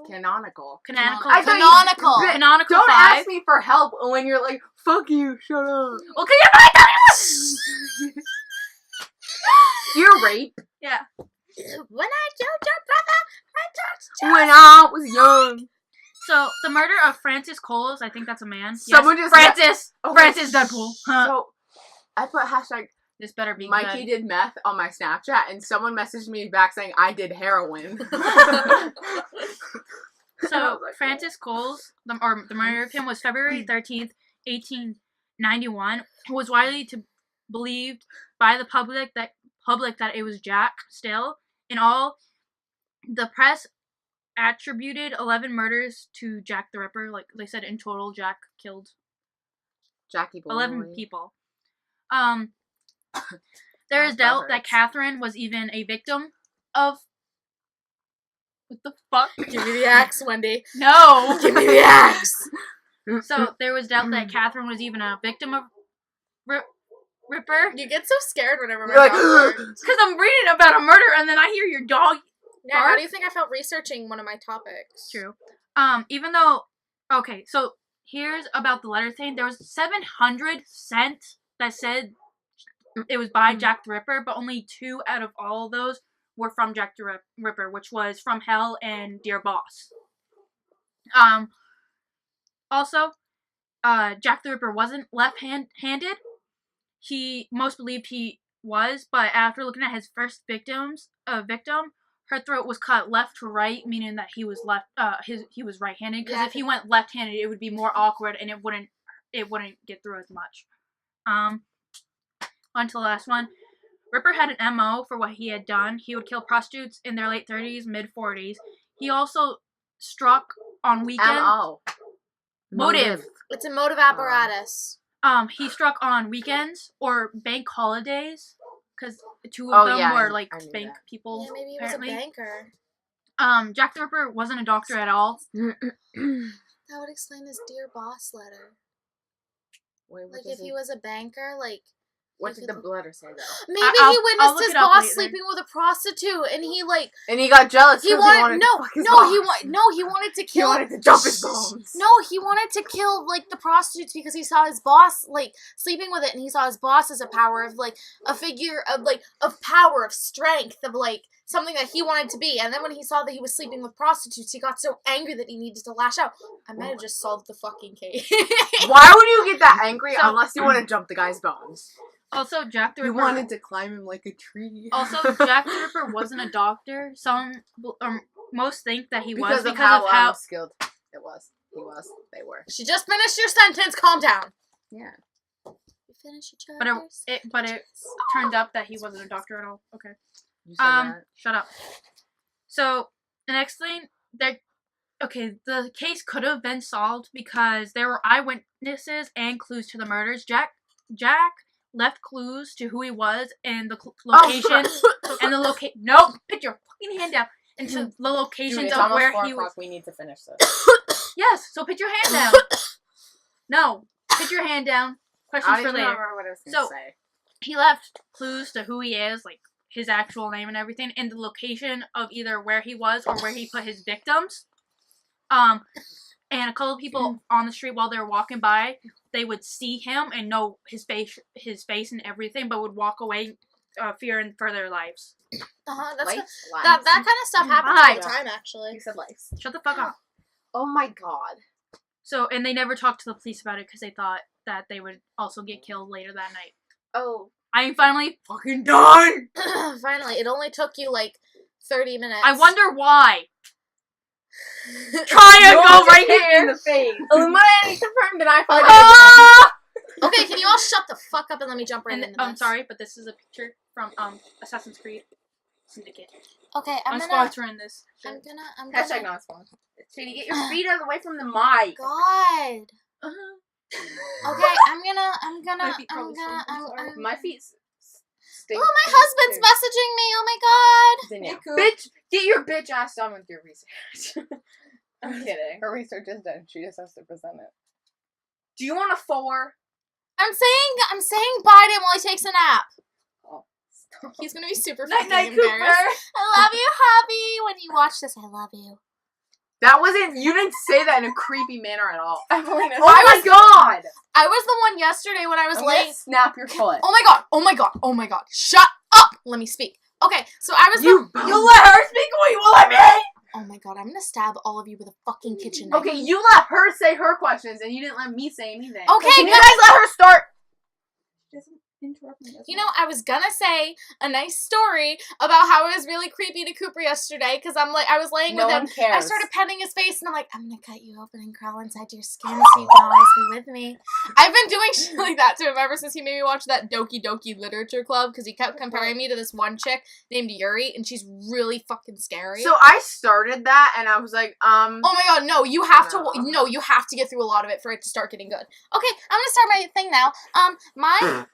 Canonical. Canonical. I thought you- Canonical. Canonical Don't 5. ask me for help when you're like, fuck you, shut up. Well, can you find that? You're rape. Yeah. When I told your brother, I touched When I was young. So, the murder of Francis Coles, I think that's a man. Someone yes. just- Francis! Okay. Francis Deadpool. Huh. So, I put hashtag This better be Mikey good. did meth on my Snapchat, and someone messaged me back saying I did heroin. So, Francis Coles, the murder of him was February 13th, 1891. It was widely believed by the public that it was Jack still. In all, the press attributed 11 murders to Jack the Ripper. Like they said, in total, Jack killed Jackie Boy. 11 people. There is doubt that Catherine was even a victim of. What the fuck? Give me the axe, Wendy. No! Give me the axe. So there was doubt that Catherine was even a victim of Ripper. You get so scared whenever my You're like, dog barks. Because I'm reading about a murder and then I hear your dog. Now, how do you think I felt researching one of my topics? True. Even though, okay, so here's about the letter thing. There was 700 sent that said it was by Jack the Ripper, but only 2 out of all of those were from Jack the Ripper, which was From Hell and Dear Boss. Also, Jack the Ripper wasn't left-handed. Most believed he was, but after looking at his first victim, her throat was cut left to right, meaning that he was he was right-handed. Because if he went left-handed, it would be more awkward and it wouldn't get through as much. On to the last one. Ripper had an MO for what he had done. He would kill prostitutes in their late 30s, mid 40s. He also struck on weekends. MO. Motive. It's a motive apparatus. He struck on weekends or bank holidays, because 2 of them were like I knew bank that. people. Yeah, maybe he apparently. was a banker. Jack the Ripper wasn't a doctor at all. That would explain his Dear Boss letter. Wait, Like, if he was a banker, like... What did the letter say, though? Maybe I'll he look witnessed his it up boss later. sleeping with a prostitute, and he, like... And he got jealous He because wanted... to fuck his boss. He wanted to He kill... wanted to jump his bones. No, he wanted to kill, like, the prostitutes because he saw his boss, like, sleeping with it, and he saw his boss as a power of, like, a figure of, like, of power, of strength, of, like, something that he wanted to be. And then when he saw that he was sleeping with prostitutes, he got so angry that he needed to lash out. I might have just solved the fucking case. Why would you get that angry So- unless you want to jump the guy's bones? Also, Jack the You Ripper. wanted to climb him like a tree. Also, Jack the Ripper wasn't a doctor. Most think that he was because of how skilled it was. He was. They were. She just finished your sentence. Calm down. Yeah. You finish each But other's it turned up that he wasn't a doctor at all. Okay. You said that. Shut up. So the next thing the case could have been solved because there were eyewitnesses and clues to the murders. Jack left clues to who he was and the location and the location. Nope, put your fucking hand down. And to the locations of where he was. We need to finish this. Yes, so put your hand down. No, put your hand down. Questions I for don't later. remember what I was going to say. He left clues to who he is, like his actual name and everything, and the location of either where he was or where he put his victims. And a couple of people on the street while they were walking by, they would see him and know his face and everything, but would walk away, fearing for their lives. That's Lights, that kind of stuff happens all the Lives. time, actually. You said lights. Shut the fuck up. Oh my god. So, and they never talked to the police about it because they thought that they would also get killed later that night. Oh. I'm finally Fucking done! Finally, it only took you like 30 minutes. I wonder why. Triangle right here. in the face. Illuminati confirmed and I find Ah! Okay, can you all shut the fuck up and let me jump right And into I'm this? sorry, but this is a picture from Assassin's Creed Syndicate. Okay, I'm I'm gonna. sponsoring this. I'm gonna. Hashtag not sponsored. Shady, get your feet out of the way from the mic. God. Uh-huh. Okay, I'm gonna. My feet probably stink, I'm sorry. My feet stink. Oh, my husband's messaging me. Oh my god. Danielle. Bitch, get your bitch ass done with your research. I'm kidding. Her research is done. She just has to present it. Do you want a 4? I'm saying bye to him while he takes a nap. Oh, stop. He's gonna be super Night, fucking night, embarrassed. Cooper. I love you, hubby. When you watch this, I love you. That wasn't. You didn't say that in a creepy manner at all. Evelina, Oh my god! I was the one yesterday when I was I'm late. gonna snap your foot. Oh my god. Oh my god. Oh my god. Shut up. Let me speak. Okay, so I was You let her speak or you will let me? Oh my god, I'm gonna stab all of you with a fucking kitchen knife. Okay, you let her say her questions and you didn't let me say anything. Okay, Can you good. guys let her start? She doesn't interrupt me. You know, I was gonna say a nice story about how it was really creepy to Cooper yesterday because I was laying No with him. one cares. I started petting his face and I'm like, I'm gonna cut you open and crawl inside your skin so you can always be with me. I've been doing shit like that to him ever since he made me watch that Doki Doki Literature Club because he kept comparing me to this one chick named Yuri and she's really fucking scary. So I started that and I was like, Oh my god, no, you have No. to you have to get through a lot of it for it to start getting good. Okay, I'm gonna start my thing now. My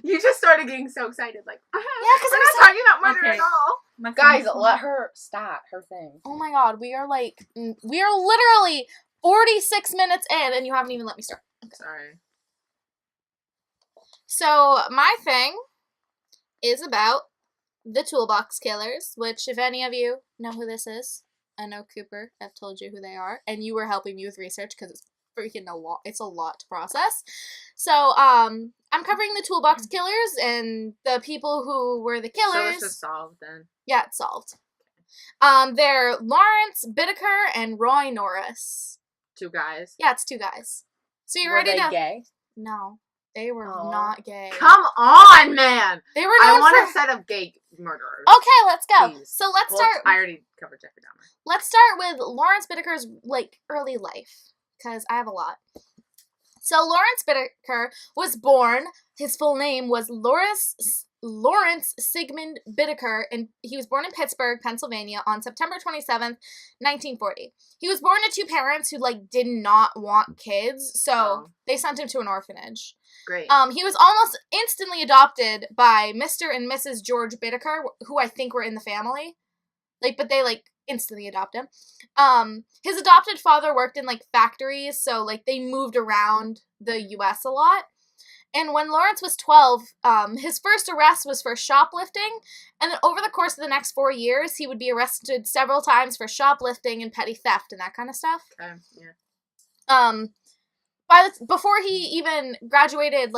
You just started getting so excited, like, Yeah, because we're I'm not so talking about murder Okay. at all. My Guys, friend's- let her start her thing. Oh my god, we are literally 46 minutes in and you haven't even let me start. Sorry. So, my thing is about the Toolbox Killers, which if any of you know who this is, I know Cooper, I've told you who they are, and you were helping me with research because it's freaking a lot. It's a lot to process. So, I'm covering the Toolbox Killers and the people who were the So killers. it's just solved then. Yeah, it's solved. They're Lawrence Bittaker and Roy Norris. 2 guys. Yeah, it's 2 guys. So you Were ready they to? gay? No, they were Aw. not gay. Come on, man! They were I known want for. a set of gay murderers. Okay, let's go. Please. So let's Well, start. I already covered Jeffrey Dahmer. Let's start with Lawrence Bittaker's early life because I have a lot. So Lawrence Bittaker was born. His full name was Lawrence Sigmund Bittaker, and he was born in Pittsburgh, Pennsylvania, on September 27th, 1940. He was born to 2 parents who did not want kids, so Oh. they sent him to an orphanage. Great. He was almost instantly adopted by Mr. and Mrs. George Bittaker, who I think were in the family. But they instantly adopt him. His adopted father worked in factories, so they moved around the US a lot. And when Lawrence was 12, his first arrest was for shoplifting, and then over the course of the next 4 years, he would be arrested several times for shoplifting and petty theft and that kind of stuff. Okay, yeah. Before he even graduated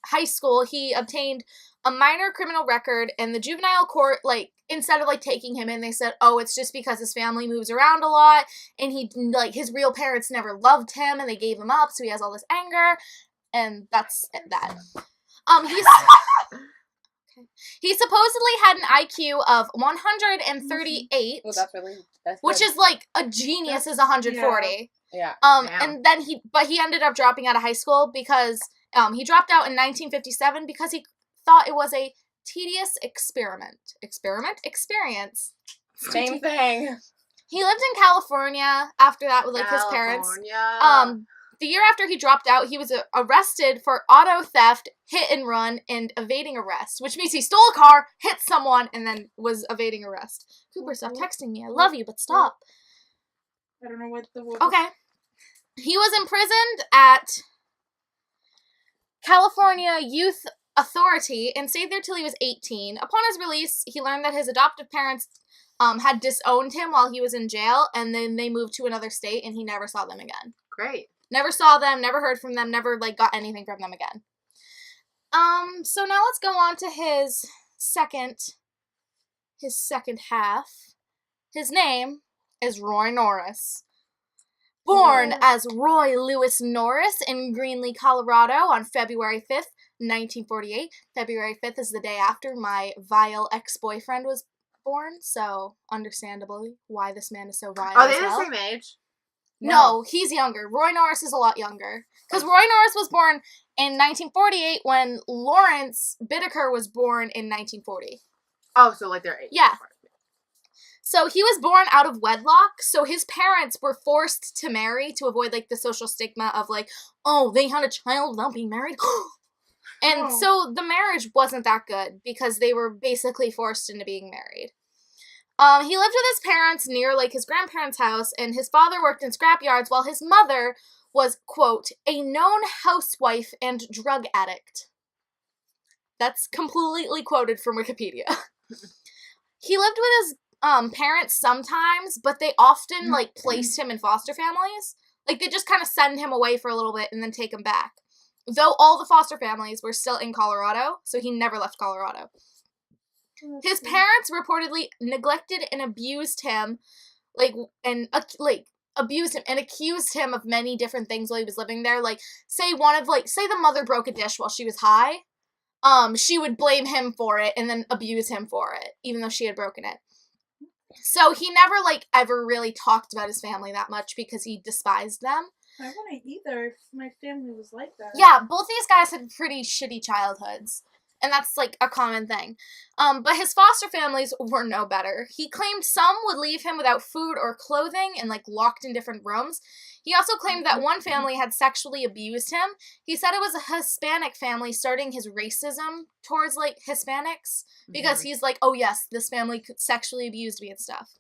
high school, he obtained a minor criminal record, and the juvenile court instead of taking him in, they said, oh, it's just because his family moves around a lot and he his real parents never loved him and they gave him up, so he has all this anger, and that's that. He supposedly had an IQ of 138, Well, that's which good. is a genius is 140. Yeah. Damn. And then he ended up dropping out of high school because he dropped out in 1957 because he thought it was a tedious experience. Same thing. He lived in California after that with his parents. California. The year after he dropped out, he was arrested for auto theft, hit and run, and evading arrest, which means he stole a car, hit someone, and then was evading arrest. Cooper, stop texting me. I love you, but stop. I don't know what the word. Okay. He was imprisoned at California Youth Authority and stayed there till he was 18. Upon his release, he learned that his adoptive parents had disowned him while he was in jail, and then they moved to another state, and he never saw them again. Great. Never saw them, never heard from them, never got anything from them again. So now let's go on to his second half. His name is Roy Norris. Born as Roy Lewis Norris in Greenlee, Colorado on February 5th, 1948. February 5th is the day after my vile ex-boyfriend was born, so understandably why this man is so vile. Are they as the hell. same age? No, he's younger. Roy Norris is a lot younger. Because Roy Norris was born in 1948 when Lawrence Bittaker was born in 1940. Oh, so like they're 8. Yeah. So he was born out of wedlock, so his parents were forced to marry to avoid, like, the social stigma of, like, oh, they had a child without being married? And so the marriage wasn't that good because they were basically forced into being married. He lived with his parents near, like, his grandparents' house, and his father worked in scrapyards while his mother was, quote, a known housewife and drug addict. That's completely quoted from Wikipedia. He lived with his parents sometimes, but they often, like, placed him in foster families. Like, they just kind of send him away for a little bit and then take him back. Though all the foster families were still in Colorado, so he never left Colorado. His parents reportedly neglected and abused him, abused him and accused him of many different things while he was living there. Like, say the mother broke a dish while she was high, she would blame him for it and then abuse him for it, even though she had broken it. So he never, like, ever really talked about his family that much because he despised them. I wouldn't either if my family was like that. Yeah, both these guys had pretty shitty childhoods. And that's, like, a common thing. But his foster families were no better. He claimed some would leave him without food or clothing and, like, locked in different rooms. He also claimed that one family had sexually abused him. He said it was a Hispanic family starting his racism towards, like, Hispanics. Because he's like, oh, yes, this family sexually abused me and stuff.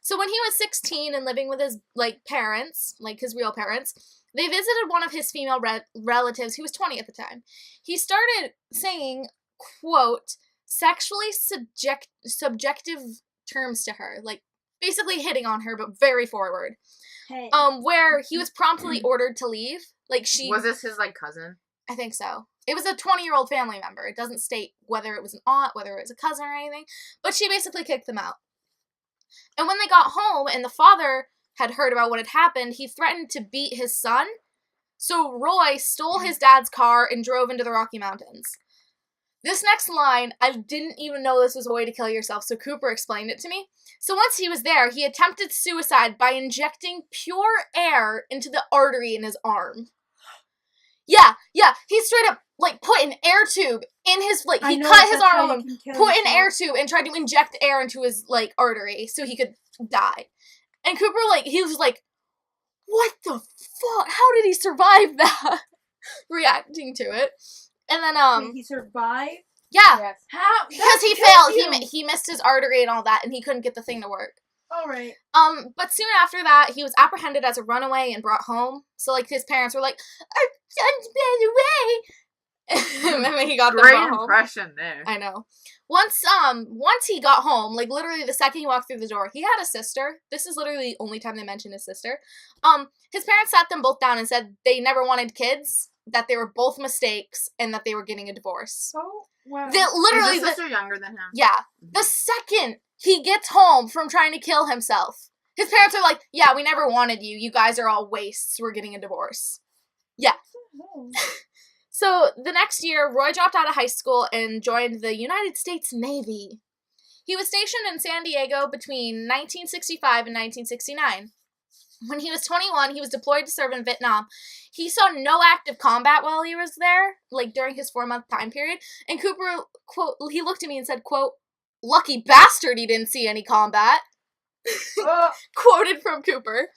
So when he was 16 and living with his, like, parents, like, his real parents, they visited one of his female relatives, who was 20 at the time. He started saying, quote, sexually subjective terms to her, like, basically hitting on her, but very forward. Hey. Where he was promptly ordered to leave. Like, Was this his, like, cousin? I think so. It was a 20-year-old family member. It doesn't state whether it was an aunt, whether it was a cousin or anything, but she basically kicked them out. And when they got home and the father had heard about what had happened, he threatened to beat his son. So Roy stole his dad's car and drove into the Rocky Mountains. This next line, I didn't even know this was a way to kill yourself, so Cooper explained it to me. So once he was there, he attempted suicide by injecting pure air into the artery in his arm. Yeah, he straight up, like, put an air tube in his, like, he cut his arm open, put an air tube, and tried to inject air into his, like, artery so he could die. And Cooper, like, he was like, what the fuck? How did he survive that? Reacting to it. And then, he survived? Yeah. Yes. How? Because he failed. He missed his artery and all that, and he couldn't get the thing to work. Alright. But soon after that, he was apprehended as a runaway and brought home. So, like, his parents were like, our son's been away. And then he got them Great brought home. impression there. I know. Once he got home, like, literally the second he walked through the door, he had a sister. This is literally the only time they mentioned his sister. His parents sat them both down and said they never wanted kids, that they were both mistakes, and that they were getting a divorce. Oh, wow. Literally, Is his sister younger than him? yeah. The second he gets home from trying to kill himself, his parents are like, yeah, we never wanted you. You guys are all wastes. We're getting a divorce. Yeah. Oh. So the next year, Roy dropped out of high school and joined the United States Navy. He was stationed in San Diego between 1965 and 1969. When he was 21, he was deployed to serve in Vietnam. He saw no active combat while he was there, like during his 4-month time period. And Cooper, quote, he looked at me and said, quote, lucky bastard he didn't see any combat. Quoted from Cooper.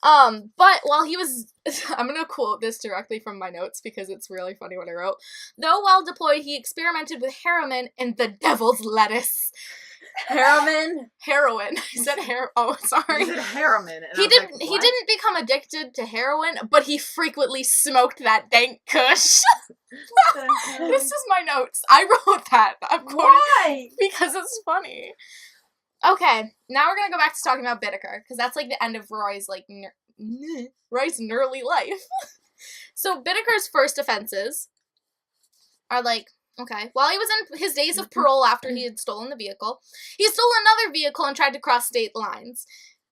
But while he was, I'm gonna quote this directly from my notes because it's really funny what I wrote. Though while deployed, he experimented with heroin and the devil's lettuce. Heroin? Heroin. I said oh, sorry. You said heroin. And He didn't become addicted to heroin, but he frequently smoked that dank kush. This is my notes. I wrote that. I'm quoting Why? because it's funny. Okay, now we're gonna go back to talking about Bittaker, because that's, like, the end of Roy's, like, Roy's gnarly life. So, Bittaker's first offenses are, like, okay, while he was in his days of parole after he had stolen the vehicle, he stole another vehicle and tried to cross state lines.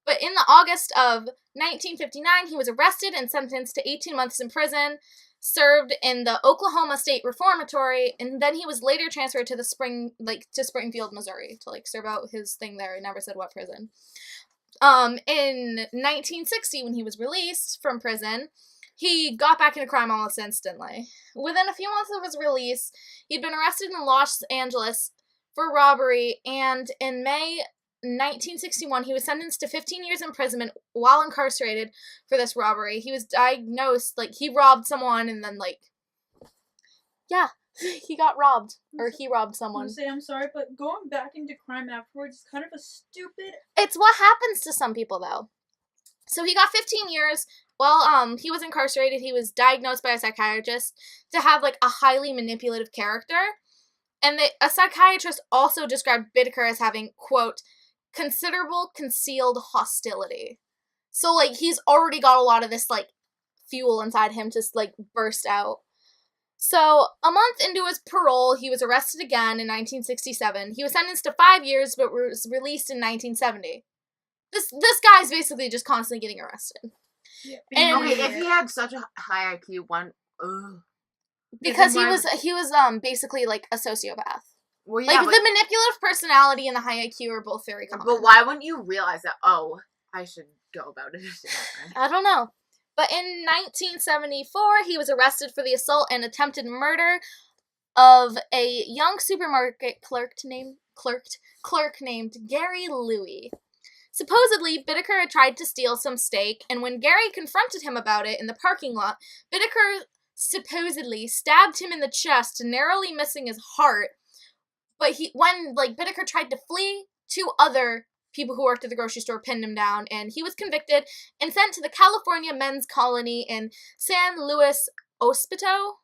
But in the August of 1959, he was arrested and sentenced to 18 months in prison. served in the Oklahoma State Reformatory, and then he was later transferred to Springfield, Missouri, to serve out his thing there. It never said what prison. In 1960, when he was released from prison, he got back into crime almost instantly. Within a few months of his release, he'd been arrested in Los Angeles for robbery, and in May 1961, he was sentenced to 15 years imprisonment while incarcerated for this robbery. He was diagnosed, he robbed someone, and then, he got robbed. Or he robbed someone. I'm sorry, but going back into crime afterwards is kind of a stupid... It's what happens to some people, though. So he got 15 years. While he was incarcerated, he was diagnosed by a psychiatrist to have, a highly manipulative character. And a psychiatrist also described Bittaker as having, quote, considerable concealed hostility. So, he's already got a lot of this, fuel inside him to, burst out. So, a month into his parole, he was arrested again in 1967. He was sentenced to 5 years, but was released in 1970. This guy's basically just constantly getting arrested. Yeah. And Okay, if he had such a high IQ, because he was basically a sociopath. well, yeah, The manipulative personality and the high IQ are both very common. but why wouldn't you realize that? Oh, I should go about it. I don't know. But in 1974, he was arrested for the assault and attempted murder of a young supermarket clerk named Gary Louie. Supposedly, Bittaker had tried to steal some steak, and when Gary confronted him about it in the parking lot, Bittaker supposedly stabbed him in the chest, narrowly missing his heart. But when Bittaker tried to flee, 2 other people who worked at the grocery store pinned him down, and he was convicted and sent to the California Men's Colony in San Luis Obispo.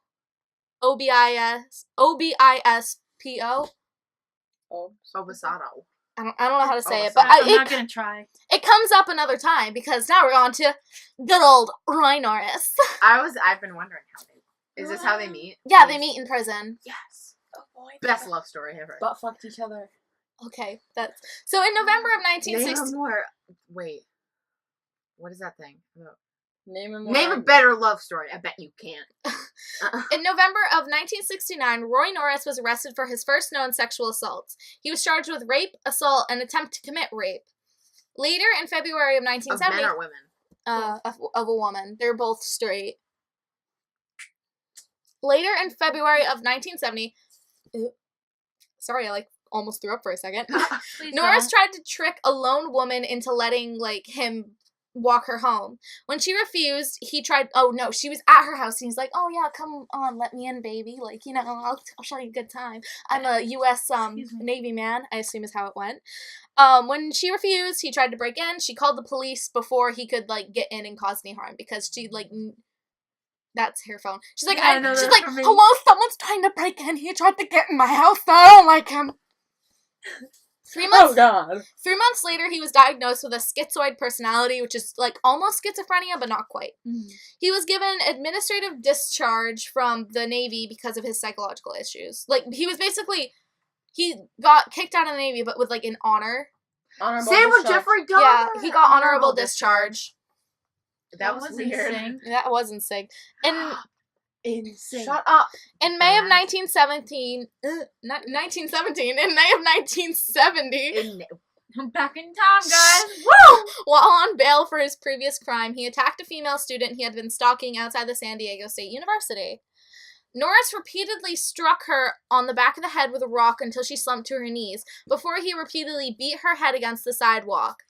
Obispo. Obisado. I don't know how to say it, Obispo. but I'm not gonna try. it comes up another time because now we're on to good old Roy Norris. I've been wondering is this how they meet? Yeah, they meet in prison. Yes. Best love story ever. Butt fucked each other. Okay, so in November of Name 1960. a more. Wait. What is that thing? Name Name a better love story. I bet you can't. In November of 1969, Roy Norris was arrested for his first known sexual assaults. He was charged with rape, assault, and attempt to commit rape. Later, in February of Of 1970, men or women? of a woman. They're both straight. Later in February of 1970, sorry, I almost threw up for a second. Please Norris don't. tried to trick a lone woman into letting him walk her home. When she refused, he tried. Oh no, she was at her house. And he's like, "Oh yeah, come on, let me in, baby. I'll show you a good time. I'm a U.S. Excuse me. Navy man. I assume is how it went." When she refused, he tried to break in. She called the police before he could get in and cause any harm because she that's her phone. She's like, Yeah, I know she's that like, for me. "Hello, someone's trying to break in. He tried to get in my house. I don't like him." 3 months. Oh god. 3 months later, he was diagnosed with a schizoid personality, which is almost schizophrenia, but not quite. Mhm. He was given administrative discharge from the Navy because of his psychological issues. He was he got kicked out of the Navy, but with an honor. Honorable Same with discharge. Jeffrey Dahmer. Yeah, he got honorable discharge. That was wasn't weird. Sing. That wasn't sick. Insane. Shut up. In May of Bad. 1917, in May of 1970, I'm back in time, guys. while on bail for his previous crime, he attacked a female student he had been stalking outside the San Diego State University. Norris repeatedly struck her on the back of the head with a rock until she slumped to her knees, before he repeatedly beat her head against the sidewalk.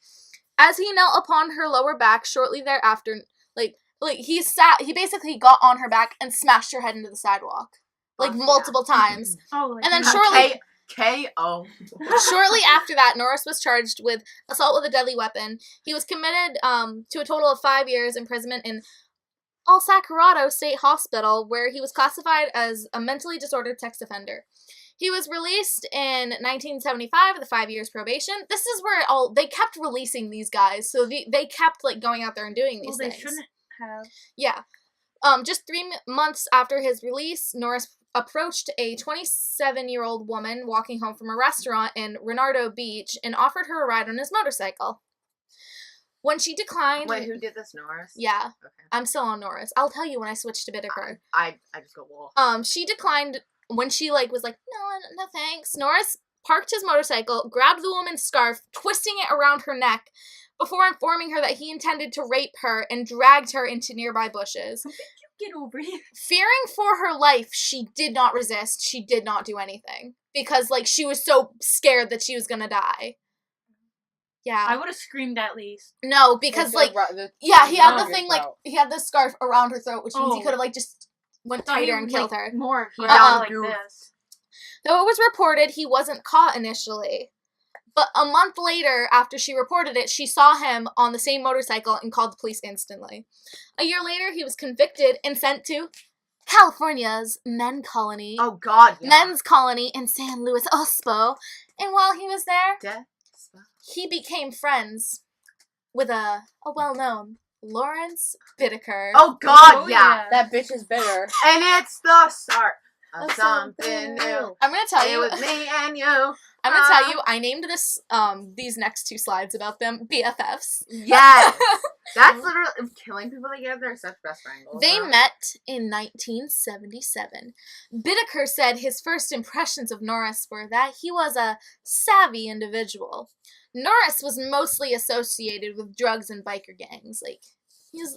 As he knelt upon her lower back shortly thereafter, he basically got on her back and smashed her head into the sidewalk. Multiple times. Oh, And then shortly K.O. Shortly after that, Norris was charged with assault with a deadly weapon. He was committed to a total of 5 years imprisonment in El Sacramento State Hospital, where he was classified as a mentally disordered sex offender. He was released in 1975 with 5 years probation. This is where they kept releasing these guys, so they kept going out there and doing these they things. shouldn't have. Yeah. Just 3 months after his release, Norris approached a 27-year-old woman walking home from a restaurant in Redondo Beach and offered her a ride on his motorcycle. When she declined... Wait, who did this, Norris? Yeah. Okay. I'm still on Norris. I'll tell you when I switch to Bittaker. I just go, well. She declined when she, was like, no thanks. Norris parked his motorcycle, grabbed the woman's scarf, twisting it around her neck, before informing her that he intended to rape her and dragged her into nearby bushes. Get over here. Fearing for her life, she did not resist. She did not do anything. Because, she was so scared that she was gonna die. Yeah. I would have screamed at least. No, because, he had the thing, he had the scarf around her throat, which means he could have, just went tighter and killed her. More like this. Though it was reported he wasn't caught initially. But a month later, after she reported it, she saw him on the same motorcycle and called the police instantly. A year later, he was convicted and sent to California's men's colony. Oh, God, yeah. Men's colony in San Luis Obispo. And while he was there, Death. he became friends with a well-known Lawrence Bittaker. Oh, God, yeah. That bitch is bitter. And it's the start of something new. I'm gonna tell Stay you. with me and you. I'm gonna tell you. I named this these next two slides about them BFFs. Yes. That's literally killing people together. They're such best friends. They met in 1977. Bittaker said his first impressions of Norris were that he was a savvy individual. Norris was mostly associated with drugs and biker gangs. He's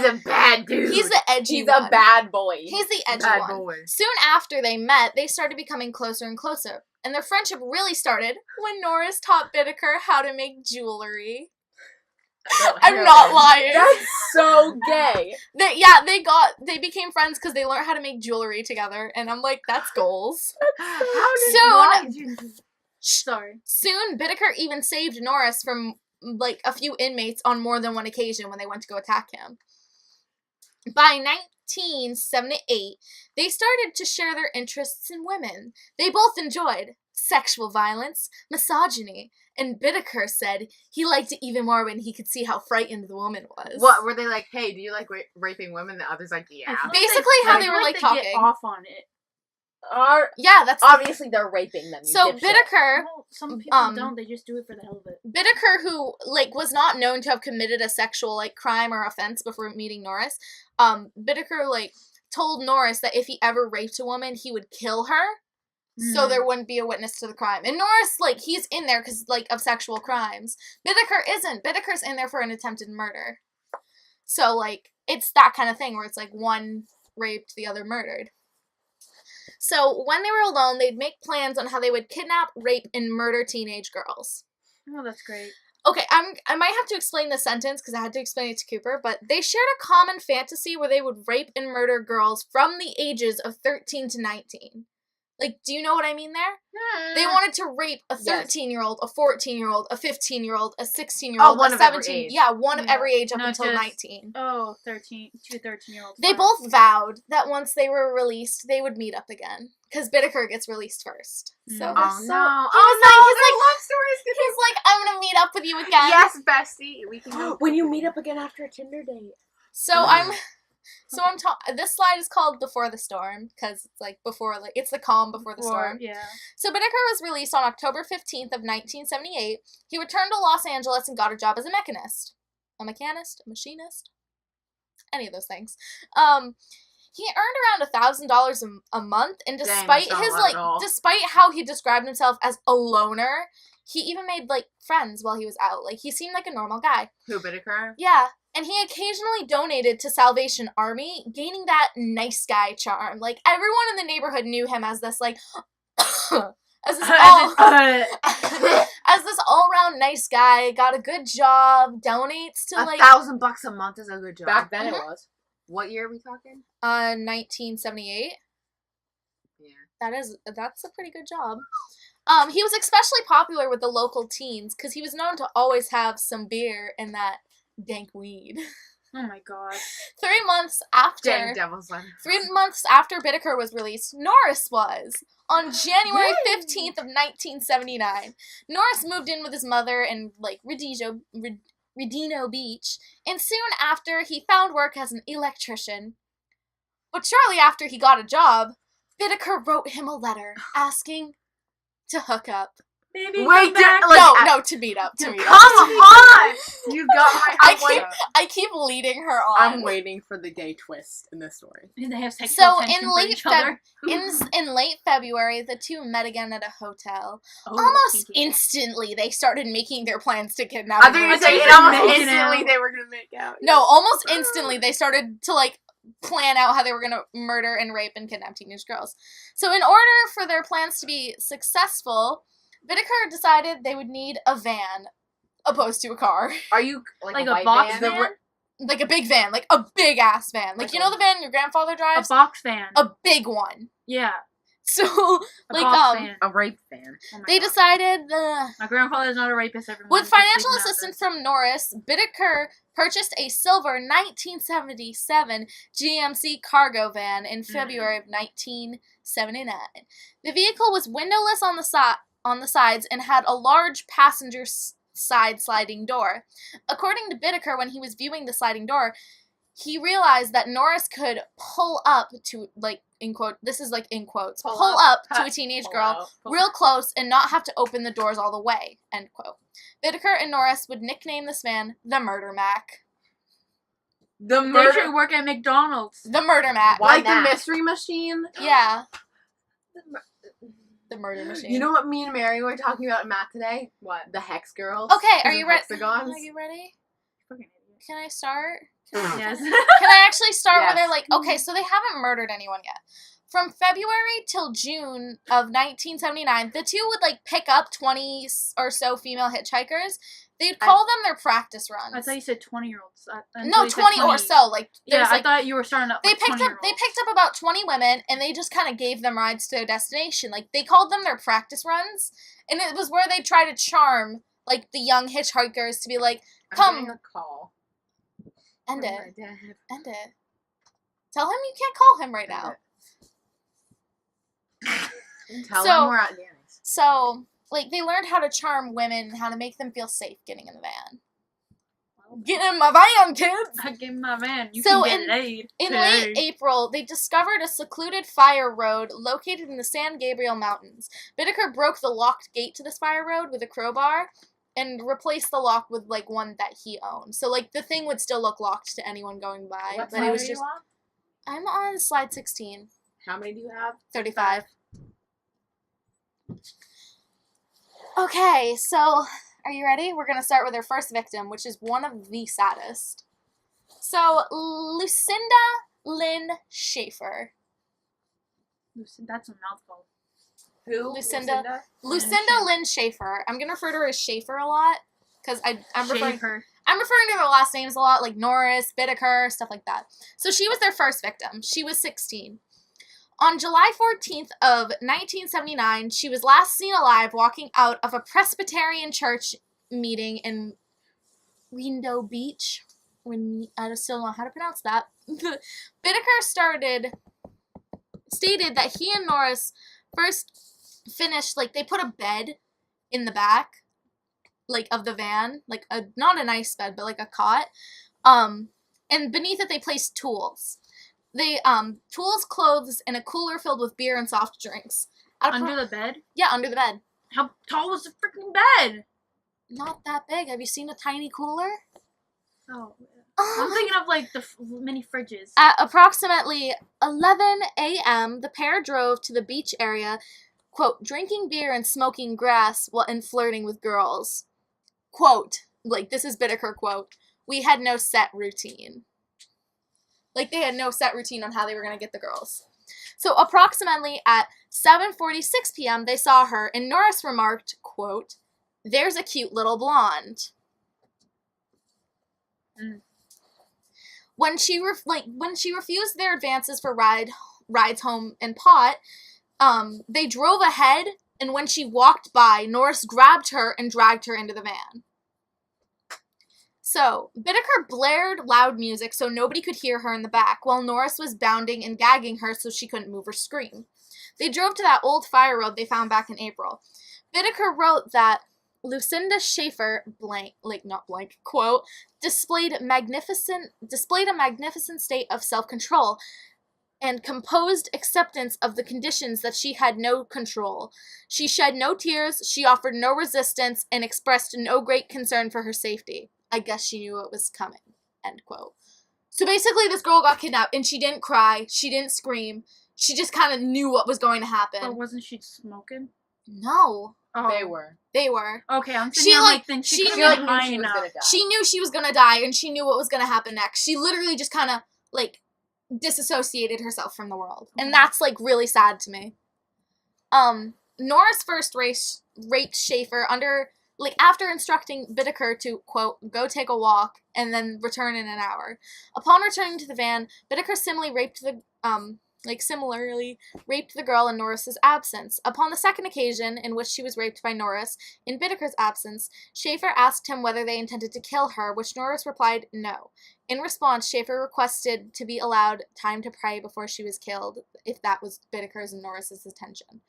a bad dude. He's the edgy He's one. a bad boy. He's the edgy bad one. boy. Soon after they met, they started becoming closer and closer. And their friendship really started when Norris taught Bittaker how to make jewelry. I'm not lying. That's so gay. They became friends because they learned how to make jewelry together, and I'm like, that's goals. Soon, Bittaker even saved Norris from a few inmates on more than one occasion when they went to go attack him. By 1978, they started to share their interests in women. They both enjoyed sexual violence, misogyny, and Bittaker said he liked it even more when he could see how frightened the woman was. What, were they like, hey, do you like raping women? The other's like, yeah. Basically how they were talking. Get off on it. Yeah, that's obviously they're raping them. So Bittaker, some people don't. They just do it for the hell of it. Bittaker, who was not known to have committed a sexual crime or offense before meeting Norris, Bittaker told Norris that if he ever raped a woman, he would kill her, so there wouldn't be a witness to the crime. And Norris, he's in there because of sexual crimes. Bittaker isn't. Bittaker's in there for an attempted murder. So it's that kind of thing where it's one raped, the other murdered. So, when they were alone, they'd make plans on how they would kidnap, rape, and murder teenage girls. Oh, that's great. Okay, I might have to explain this sentence because I had to explain it to Cooper, but they shared a common fantasy where they would rape and murder girls from the ages of 13 to 19. Do you know what I mean there? They wanted to rape a 13-year-old, a 14-year-old, a 15-year-old, a 16-year-old, a 17... Yeah, one of every age up until 19. Oh, 2 13-year-olds. They both vowed that once they were released, they would meet up again. Because Bittaker gets released first. So no. love stories. He's like, I'm going to meet up with you again. Yes, bestie. We can go. When you meet up again after a Tinder date. This slide is called Before the Storm, because it's before, it's the calm before the storm. Yeah. So Bittaker was released on October 15th of 1978. He returned to Los Angeles and got a job as a mechanist. A machinist? Any of those things. He earned around $1,000 a month, and despite despite how he described himself as a loner, he even made friends while he was out. He seemed like a normal guy. Who, Bittaker? Yeah. And he occasionally donated to Salvation Army, gaining that nice guy charm. Everyone in the neighborhood knew him as this, as this all-around nice guy, got a good job, donates to, $1,000 a month is a good job. Back then it was. What year are we talking? 1978. Yeah. That's a pretty good job. He was especially popular with the local teens, because he was known to always have some beer and that dank weed. Oh my god. 3 months after... Dank devil's lettuce. 3 months after Bittaker was released, Norris was. On January 15th of 1979. Norris moved in with his mother in, Redino Beach, and soon after, he found work as an electrician. But shortly after he got a job, Bittaker wrote him a letter asking to hook up. Baby, Wait, come back. No, to meet up. Come on! You got my. I keep leading her on. I'm waiting for the gay twist in this story. And they have sexual So tension in for late each other. in late February, the two met again at a hotel. Oh, Almost kinky. instantly, they started making their plans to kidnap. I and think rape you say they it were almost making instantly out. they were gonna make out. No, almost instantly they started to like plan out how they were gonna murder and rape and kidnap teenage girls. So in order for their plans to be successful, Whitaker decided they would need a van opposed to a car. Are you Like a a white box van? van? Like a big van, like a big ass van. Like Like you know the van your grandfather A drives? box fan. A big one. Yeah. So A like box fan. A rape van. Oh my they God. decided My grandfather's not a rapist, everyone. with Just leave financial him out assistance there. from Norris, Bittaker purchased a silver 1977 GMC cargo van in February of 1979. The vehicle was windowless on the sides and had a large passenger side sliding door. According to Bittaker, when he was viewing the sliding door, he realized that Norris could pull up to, like, in quote, this is like in quotes, pull up to a teenage girl real close and not have to open the doors all the way, end quote. Whitaker and Norris would nickname this man the Murder Mac. The They murder. should work at McDonald's. The Murder Mac. Why Like not? the mystery machine. Yeah. The Murder Machine. You know what me and Mary were talking about in math today? What? The hex girls. Okay, are The you ready? hexagons. Are you ready? Fucking idiot. Can I start? Yes. Can I actually start where Yes. they're like, okay, so they haven't murdered anyone yet. From February till June of 1979, the two would like pick up 20 or so female hitchhikers. They'd call them their practice runs. I thought you said 20-year-olds. No, 20 or so. Like Yeah, there's I like thought you were starting up they with picked up 20-year-olds. they picked up about 20 women and they just kind of gave them rides to their destination. Like they called them their practice runs, and it was where they try to charm like the young hitchhikers to be like, I'm come getting a call. end from it, my dad. end it. Tell him you can't call him right now. Tell So- him we're at Danny's. So, like, they learned how to charm women, how to make them feel safe getting in the van. Get in my van, kids! I gave my man. You So can in- get laid. In today. late April, they discovered a secluded fire road located in the San Gabriel Mountains. Whitaker broke the locked gate to this fire road with a crowbar and replaced the lock with, like, one that he owned. So, like, the thing would still look locked to anyone going by. What but it was side are just... you on? I'm on slide 16. How many do you have? 35. Okay, so are you ready? We're gonna start with our first victim, which is one of the saddest. So, Lucinda Lynn Schaefer. That's a mouthful. Who? Lucinda. Lucinda Lucinda Lynn Schaefer. I'm gonna refer to her as Schaefer a lot because I'm referring Schaefer. to their last names a lot, like Norris, Whitaker, stuff like that. So she was their first victim. She was 16. On July 14th of 1979, she was last seen alive walking out of a Presbyterian church meeting in Window Beach. I still don't know how to pronounce that. Whitaker stated that he and Norris first finished, like, they put a bed in the back, like, of the van, like, not a nice bed, but, like, a cot, and beneath it they placed tools. They, tools, clothes, and a cooler filled with beer and soft drinks. Under the bed? Yeah, under the bed. How tall was the freaking bed? Not that big. Have you seen a tiny cooler? Oh, I'm thinking of like the mini fridges. At approximately 11 a.m., the pair drove to the beach area, quote, drinking beer and smoking grass and flirting with girls. Quote, like, this is Whitaker quote, we had no set routine. Like, they had no set routine on how they were going to get the girls. So approximately at 7:46 p.m., they saw her, and Norris remarked, quote, there's a cute little blonde. Mm. When she refused their advances for rides home and pot, they drove ahead, and when she walked by, Norris grabbed her and dragged her into the van. So, Whitaker blared loud music so nobody could hear her in the back, while Norris was bounding and gagging her so she couldn't move or scream. They drove to that old fire road they found back in April. Whitaker wrote that Lucinda Schaefer, quote, displayed a magnificent state of self-control. and composed acceptance of the conditions that she had no control. She shed no tears, she offered no resistance, and expressed no great concern for her safety. I guess she knew it was coming. End quote. So basically, this girl got kidnapped, and she didn't cry, she didn't scream, she just kind of knew what was going to happen. But wasn't she smoking? No. Oh. They were. They were. Okay, I'm She, thinking like, then she she knew- couldn't She get knew high she was enough. gonna die. She knew she was gonna die, and she knew what was gonna happen next. She literally just kind of, like, disassociated herself from the world. And that's, like, really sad to me. Norris first raped Schaefer after instructing Bittaker to, quote, go take a walk and then return in an hour. Upon returning to the van, Bittaker similarly raped the girl in Norris's absence. Upon the second occasion in which she was raped by Norris, in Bittaker's absence, Schaefer asked him whether they intended to kill her, which Norris replied no. In response, Schaefer requested to be allowed time to pray before she was killed, if that was Bittaker's and Norris's intention.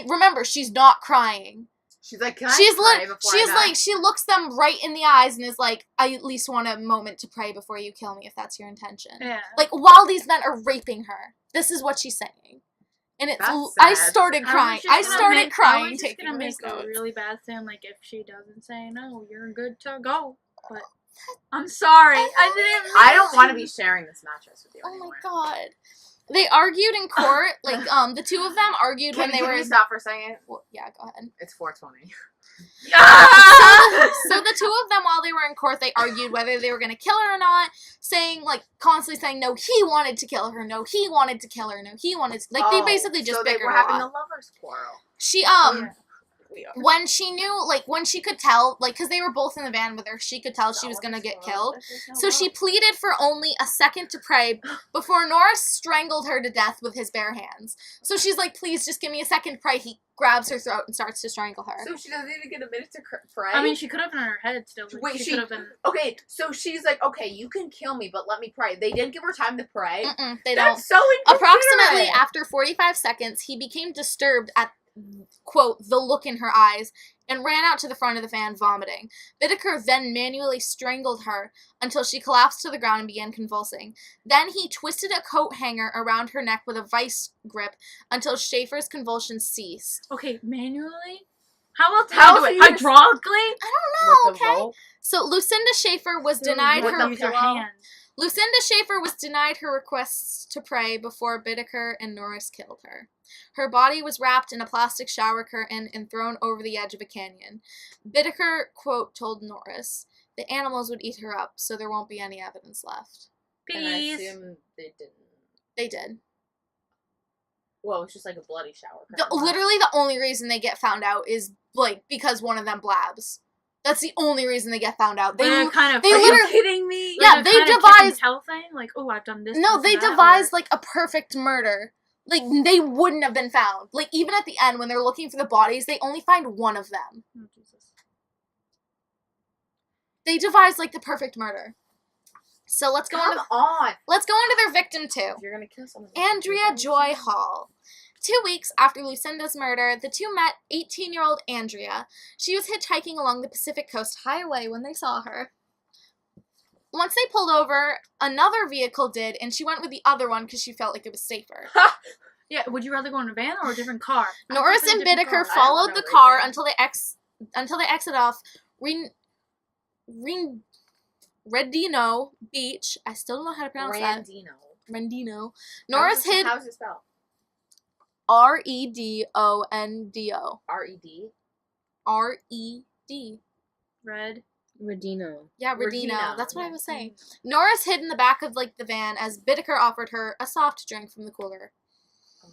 Remember, she's not crying. She's like, can I pray before I die? She looks them right in the eyes and is like, I at least want a moment to pray before you kill me, if that's your intention. Yeah. Like, while these men are raping her, this is what she's saying. And it's, That's I sad. started crying. I started crying taking I was these just gonna make notes. a really bad sound, like, if she doesn't say no, you're good to go. But I'm sorry. I don't want to be sharing this mattress with you Oh my anymore. god. They argued in court, like, the two of them argued when they Can were... we stop for a second? Well, yeah, go ahead. It's 4:20. So the two of them, while they were in court, they argued whether they were going to kill her or not, constantly saying, no, he wanted to kill her, no, he wanted to kill her, no, he wanted to... Like, they basically just so they bickered were a having lot. a lover's quarrel. She, Yeah. We are. when she knew, like, when she could tell, like, because they were both in the van with her, she could tell she was going to get killed. So she pleaded for only a second to pray before Norris strangled her to death with his bare hands. So she's like, please, just give me a second to pray. He grabs her throat and starts to strangle her. So she doesn't even get a minute to pray? I mean, she could have in her head still. Like, Wait, she could have been. Okay, so she's like, okay, you can kill me, but let me pray. They didn't give her time to pray. They don't. That's so inconsiderate. Approximately after 45 seconds, he became disturbed at, quote, the look in her eyes, and ran out to the front of the van, vomiting. Bittaker then manually strangled her until she collapsed to the ground and began convulsing. Then he twisted a coat hanger around her neck with a vice grip until Schaefer's convulsions ceased. Okay, manually? How else How do it? do you- Hydraulically? I don't know, With the okay? rope? So Lucinda Schaefer was denied with her... the Use your pillow? hand. Lucinda Schaefer was denied her requests to pray before Bittaker and Norris killed her. Her body was wrapped in a plastic shower curtain and thrown over the edge of a canyon. Bittaker, quote, told Norris, the animals would eat her up, so there won't be any evidence left. And I Peace. assume they didn't. They did. Well, it's just like a bloody shower. Literally the only reason they get found out is, like, because one of them blabs. That's the only reason they get found out. They kind of. they Are you literally- kidding me? Yeah, Like a they kind of devised- kiss and tell thing. Like, oh, I've done this. No, this, they and that, devised, or- like, a perfect murder. Like, they wouldn't have been found. Like, even at the end, when they're looking for the bodies, they only find one of them. Oh, Jesus. They devised, like, the perfect murder. So let's go Come into on. their victim two. If you're gonna kill someone. Andrea Joy Hall. 2 weeks after Lucinda's murder, the two met 18-year-old Andrea. She was hitchhiking along the Pacific Coast Highway when they saw her. Once they pulled over, another vehicle did, and she went with the other one because she felt like it was safer. Yeah, would you rather go in a van or a different car? Norris and Different Bittaker car. followed know the right car there. until they exit off Rendino Beach. I still don't know how to pronounce that. Rendino. Norris hid How's it spelled? Redondo. R-E-D? Red. Red. Redino. Yeah, Redino. Regina. That's what I was saying. Norris hid in the back of, like, the van as Bittaker offered her a soft drink from the cooler. Oh.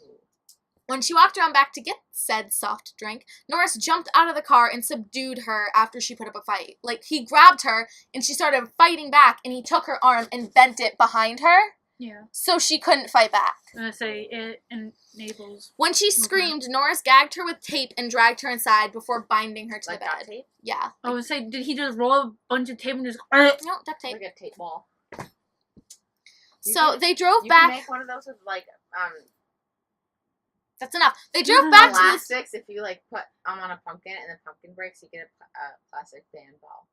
When she walked around back to get said soft drink, Norris jumped out of the car and subdued her after she put up a fight. Like, he grabbed her, and she started fighting back, and he took her arm and bent it behind her, Yeah. so she couldn't fight back. I'm gonna say it enables. When she screamed, Norris gagged her with tape and dragged her inside before binding her to Like the duct bed. tape? Yeah. I would say, did he just roll a bunch of tape and just? No, duct tape. Like a tape ball. You So can- they drove You back. can make one of those with like That's enough. They drove back to the... elastics. If you like put on a pumpkin and the pumpkin breaks, you get a plastic band ball.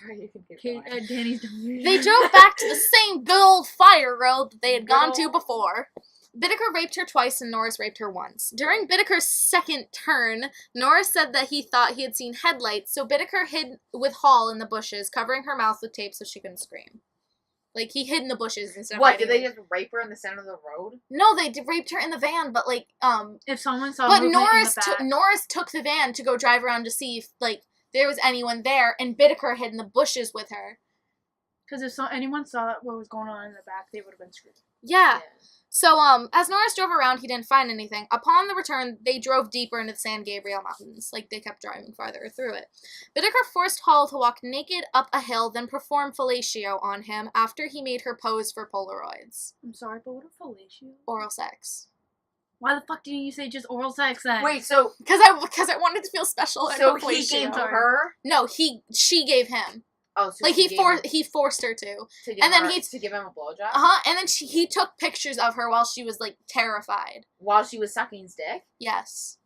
Sorry, you can keep going. Danny's They drove back to the same good old fire road that they had gone to before. Bittaker raped her twice and Norris raped her once. During Bittaker's second turn, Norris said that he thought he had seen headlights, so Bittaker hid with Hall in the bushes, covering her mouth with tape so she couldn't scream. Like, he hid in the bushes instead of What, hiding did they in- just rape her in the center of the road? No, they raped her in the van, but, like, If someone saw But movement Norris, in the back, Norris took the van to go drive around to see if, like, there was anyone there, and Bittaker hid in the bushes with her. because if anyone saw what was going on in the back, they would have been screwed. Yeah. So, as Norris drove around, he didn't find anything. Upon the return, they drove deeper into the San Gabriel Mountains. Like, they kept driving farther through it. Bittaker forced Hall to walk naked up a hill, then perform fellatio on him after he made her pose for Polaroids. I'm sorry, but what a fellatio? Oral sex. Why the fuck didn't you say just oral sex then? Wait, so Because I wanted to feel special at so her he fellatio. gave to her? No, she gave him. Oh, so Like, he gave him he forced her to. to give and then her- he- to give him a blowjob And then he took pictures of her while she was, like, terrified. while she was sucking his dick. Yes.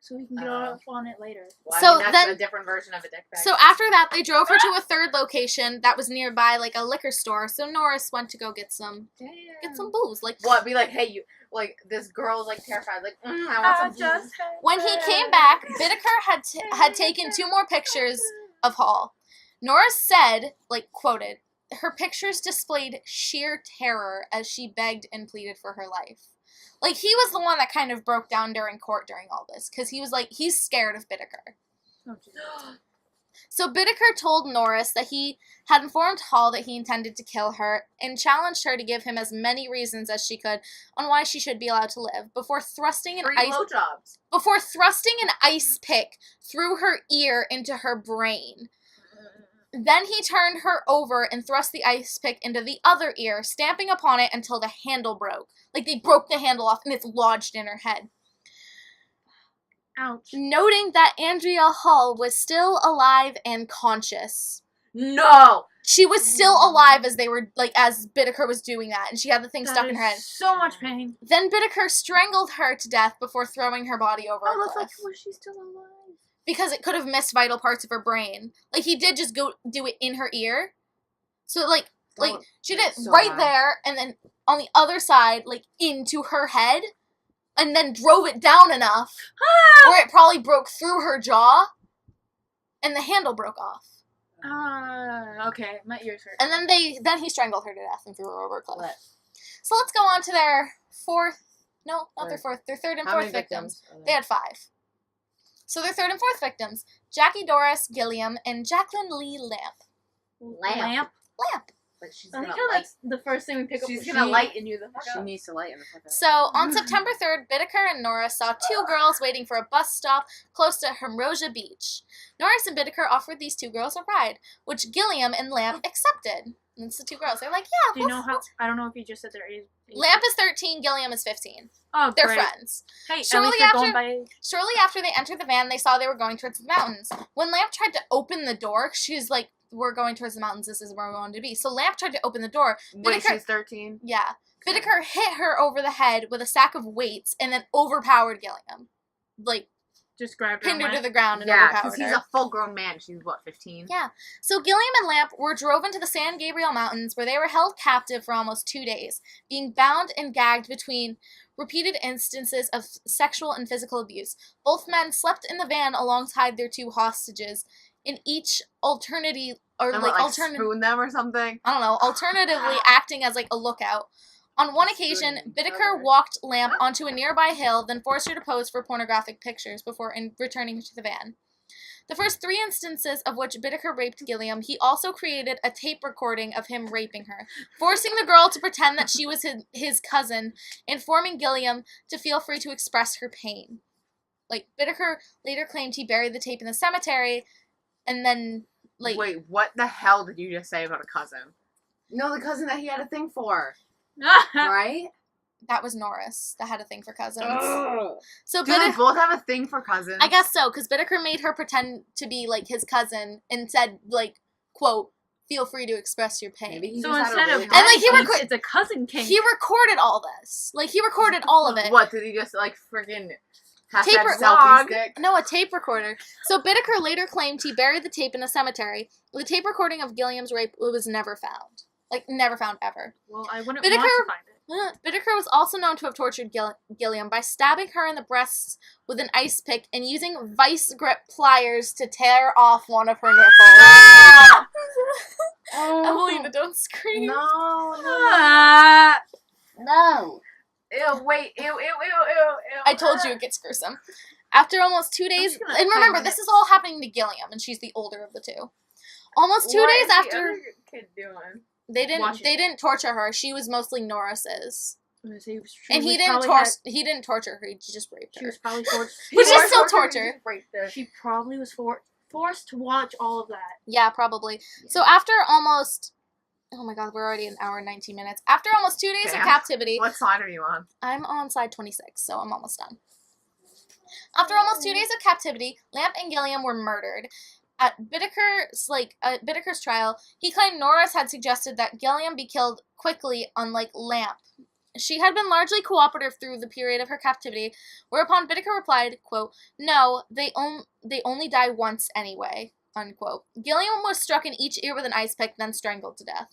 So we can get off on it later. Well, So I mean, that's then- a different version of a dick pic. So after that, they drove her to a third location that was nearby, like a liquor store. So Norris went to go get some booze. Like, What? Be like, hey, you like this girl's like terrified. Like, I want some booze. when he came back, Bittaker had taken 2 more pictures of Hall. Norris said, like, quoted, her pictures displayed sheer terror as she begged and pleaded for her life. Like, he was the one that kind of broke down during court during all this, because he was like, he's scared of Bittaker. Oh, jeez. So Bittaker told Norris that he had informed Hall that he intended to kill her and challenged her to give him as many reasons as she could on why she should be allowed to live before thrusting an Free blowjobs. ice pick through her ear into her brain. Then he turned her over and thrust the ice pick into the other ear, stamping upon it until the handle broke. Like, they broke the handle off and it's lodged in her head. Ouch. Noting that Andrea Hall was still alive and conscious. No. She was still alive as as Bittaker was doing that, and she had the thing That stuck in is her head. So much pain. Then Bittaker strangled her to death before throwing her body over a cliff. was she still alive? Because it could have missed vital parts of her brain. Like, he did just go do it in her ear. So, like, she did it so right bad. there, and then on the other side, like, into her head, and then drove it down enough where it probably broke through her jaw, and the handle broke off. Okay, my ears hurt. And then he strangled her to death and threw her over a cliff. Lit. So let's go on to their third and How fourth many victims. victims? They had 5. So their third and fourth victims, Jackie Doris Gilliam and Jacqueline Lee Lamp. Lamp. Lamp. Like she's I gonna think how light. that's the first thing we pick up. She's with gonna she- lighten you the fuck She up. needs to lighten the fuck up. So on September 3rd, Bittaker and Norris saw 2 girls waiting for a bus stop close to Hermosa Beach. Norris and Bittaker offered these 2 girls a ride, which Gilliam and Lamp accepted. And it's the 2 girls. They're like, yeah, Do you know how? I don't know if you just said their age. Lamp is 13, Gilliam is 15. Oh, They're great. friends. Hey, Shortly at least they're after- going by age. Shortly after they entered the van, they saw they were going towards the mountains. When Lamp tried to open the door, she's like, we're going towards the mountains, this is where we're going to be. So Lamp tried to open the door. Wait, Bittaker- she's 13. Yeah. Bittaker hit her over the head with a sack of weights and then overpowered Gilliam. Like, Just grabbed her. pinned her and to went. the ground and Yeah, overpowered because he's her. a full-grown man. She's what, 15? Yeah. So Gilliam and Lamp were drove into the San Gabriel Mountains where they were held captive for almost 2 days, being bound and gagged between repeated instances of sexual and physical abuse. Both men slept in the van alongside their 2 hostages, in each alternative And what, like spoon them or something? alternatively acting as like a lookout. On one occasion, Spooning each Bittaker other. walked Lamp onto a nearby hill, then forced her to pose for pornographic pictures before returning her to the van. The first 3 instances of which Bittaker raped Gilliam, he also created a tape recording of him raping her, forcing the girl to pretend that she was his cousin, and forming Gilliam to feel free to express her pain. Like, Bittaker later claimed he buried the tape in the cemetery, and then, like... Wait, what the hell did you just say about a cousin? No, the cousin that he had a thing for. Right? That was Norris that had a thing for cousins. Ugh. So Do they Bittaker... both have a thing for cousins? I guess so, because Bittaker made her pretend to be, like, his cousin and said, like, quote, feel free to express your pain. Maybe he So just had a instead really of And, like, he kink, record- it's a cousin kink. He recorded all this. Like, he recorded all of it. What, did he just, like, freaking Tape selfie stick. No, a tape recorder. So Bittaker later claimed he buried the tape in a cemetery. The tape recording of Gilliam's rape was never found. Like, never found ever. Well, I wouldn't Bittaker- want to find it. Bittaker was also known to have tortured Gilliam by stabbing her in the breasts with an ice pick and using vice grip pliers to tear off one of her nipples. Evelina, don't scream. No. Ew, wait. Ew. I told you it gets gruesome. After almost 2 days, gonna and cut remember, my this is all happening to Gilliam, and she's the older of the two. Almost 2 days after, Kid doing? they Watch it. didn't torture her. She was mostly Norris's, I'm gonna say and he didn't torture her. He just raped She her. was probably forced. Which is still Torture, torture. he just raped her. She probably was forced to watch all of that. Yeah, probably. So after almost, oh my god, we're already an hour and 19 minutes. After almost 2 days of Damn. captivity, What side are you on? I'm on slide 26, so I'm almost done. After almost 2 days of captivity, Lamp and Gilliam were murdered. At Bittaker's trial, he claimed Norris had suggested that Gilliam be killed quickly, unlike Lamp. She had been largely cooperative through the period of her captivity, whereupon Bittaker replied, quote, "No, they only die once anyway," unquote. Gilliam was struck in each ear with an ice pick, then strangled to death.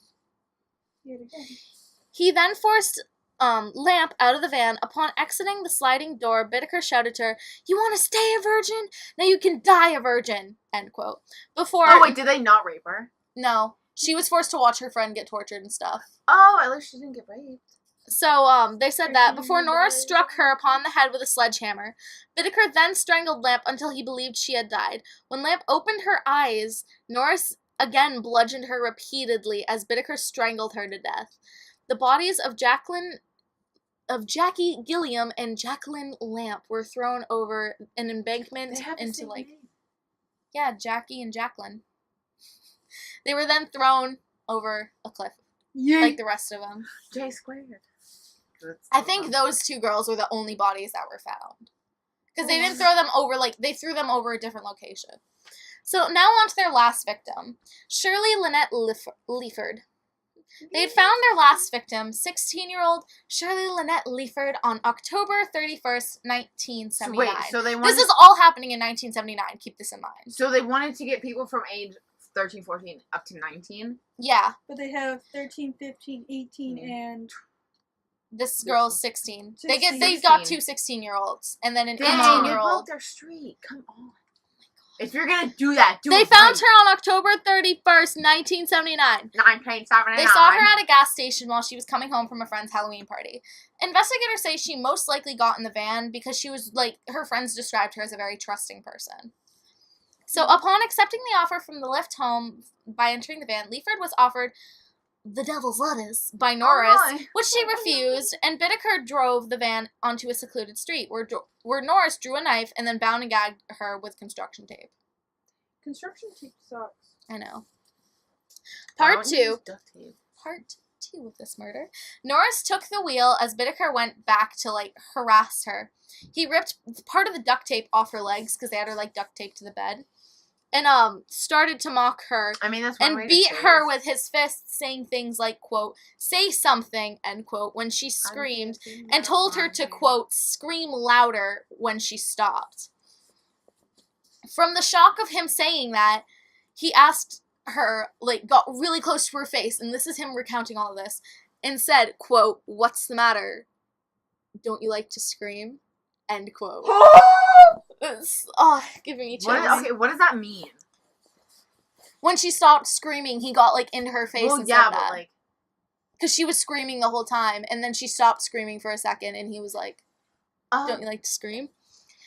He then forced Lamp out of the van. Upon exiting the sliding door, Bittaker shouted to her, "You want to stay a virgin? Now you can die a virgin," end quote. Before, Oh, wait, did they not rape her? no, she was forced to watch her friend get tortured and stuff. Oh, at least she didn't get raped. So, they said that before Norris struck her upon the head with a sledgehammer, Bittaker then strangled Lamp until he believed she had died. When Lamp opened her eyes, Norris again bludgeoned her repeatedly as Bittaker strangled her to death. The bodies of Jackie Gilliam and Jacqueline Lamp were thrown over an embankment into, like, yeah, Jackie and Jacqueline. They were then thrown over a cliff, like the rest of them. J squared. I think those two girls were the only bodies that were found. Because they didn't throw them over, like, they threw them over a different location. So now on to their last victim, Shirley Lynette Leaford. They had found their last victim, 16-year-old Shirley Lynette Leaford, on October 31st, 1979. Wait, so they wanted, This is all happening in 1979, keep this in mind. so they wanted to get people from age 13, 14 up to 19? Yeah, But they have 13, 15, 18, and this girl's 16. They 16. got two 16-year-olds, and then an Dang, you 18-year-old. broke their streak. Come on. If you're gonna do that, do They it found right. her on October 31st, 1979. 1979. They saw her at a gas station while she was coming home from a friend's Halloween party. Investigators say she most likely got in the van because she was, like, her friends described her as a very trusting person. So upon accepting the offer from the lift home by entering the van, Leaford was offered the devil's lettuce by Norris, which she refused, and Bittaker drove the van onto a secluded street where Norris drew a knife and then bound and gagged her with construction tape. construction tape sucks. I know. Why Part don't you 2. use duct tape? Part 2 of this murder. Norris took the wheel as Bittaker went back to, like, harass her. He ripped part of the duct tape off her legs because they had her, like, duct taped to the bed. And, started to mock her I mean, that's one way and to beat say her it. with his fists, saying things like, quote, "Say something," end quote, when she screamed, and told her to, quote, "scream louder" when she stopped. From the shock of him saying that, he asked her, like, got really close to her face, and this is him recounting all of this, and said, quote, "What's the matter? Don't you like to scream?" End quote. It's, giving me chills. What does that mean? When she stopped screaming, he got, like, into her face Well, and yeah, said but that. like, Because she was screaming the whole time, and then she stopped screaming for a second, and he was like, "Don't you like to scream?"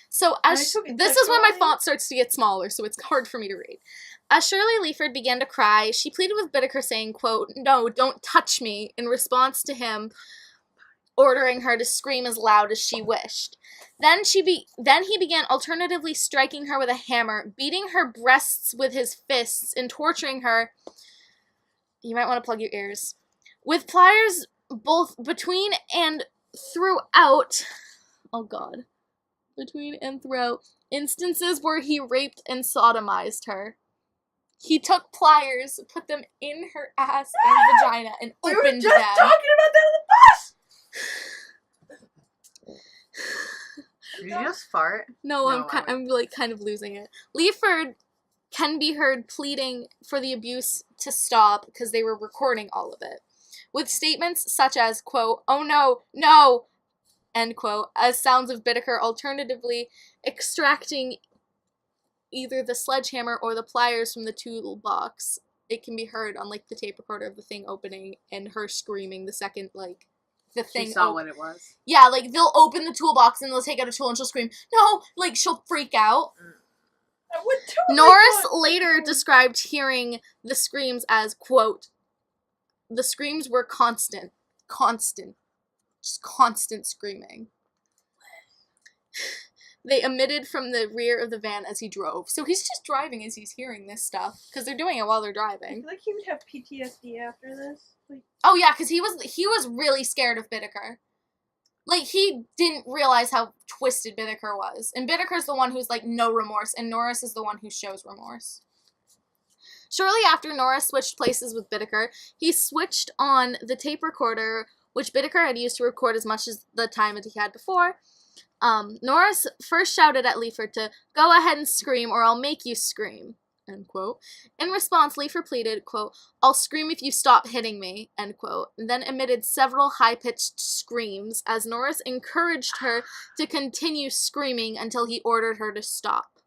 So I as took it this is when my sexually. font starts to get smaller, so it's hard for me to read. As Shirley Leaford began to cry, she pleaded with Bittaker, saying, quote, "No, don't touch me," in response to him ordering her to scream as loud as she wished. Then he began alternatively striking her with a hammer, beating her breasts with his fists, and torturing her. You might want to plug your ears. With pliers both between and throughout. Oh God. Between and throughout instances where he raped and sodomized her. He took pliers, put them in her ass and vagina, and We were opened just them. talking about that on the bus! Did you just fart? No, No, I'm like kind of losing it. Leaford can be heard pleading for the abuse to stop because they were recording all of it, with statements such as, quote, "Oh no, no," end quote, as sounds of Bittaker alternatively extracting either the sledgehammer or the pliers from the toolbox. It can be heard on like the tape recorder of the thing opening and her screaming the second like the thing. She saw what it was. Yeah, like they'll open the toolbox and they'll take out a tool and she'll scream, "No!" Like she'll freak out. I would totally Norris want- later described hearing the screams as, quote, "The screams were constant, just constant screaming. They emitted from the rear of the van as he drove." So he's just driving as he's hearing this stuff, because they're doing it while they're I driving. feel like he would have PTSD after this. Like, Oh yeah, because he was really scared of Bittaker. Like, he didn't realize how twisted Bittaker was. And Bittaker's the one who's, like, no remorse, and Norris is the one who shows remorse. Shortly after Norris switched places with Bittaker, he switched on the tape recorder, which Bittaker had used to record as much as the time that he had before. Norris first shouted at Leaford to go ahead and scream or I'll make you scream, end quote. In response, Leaford pleaded, quote, "I'll scream if you stop hitting me," end quote, and then emitted several high-pitched screams as Norris encouraged her to continue screaming until he ordered her to stop.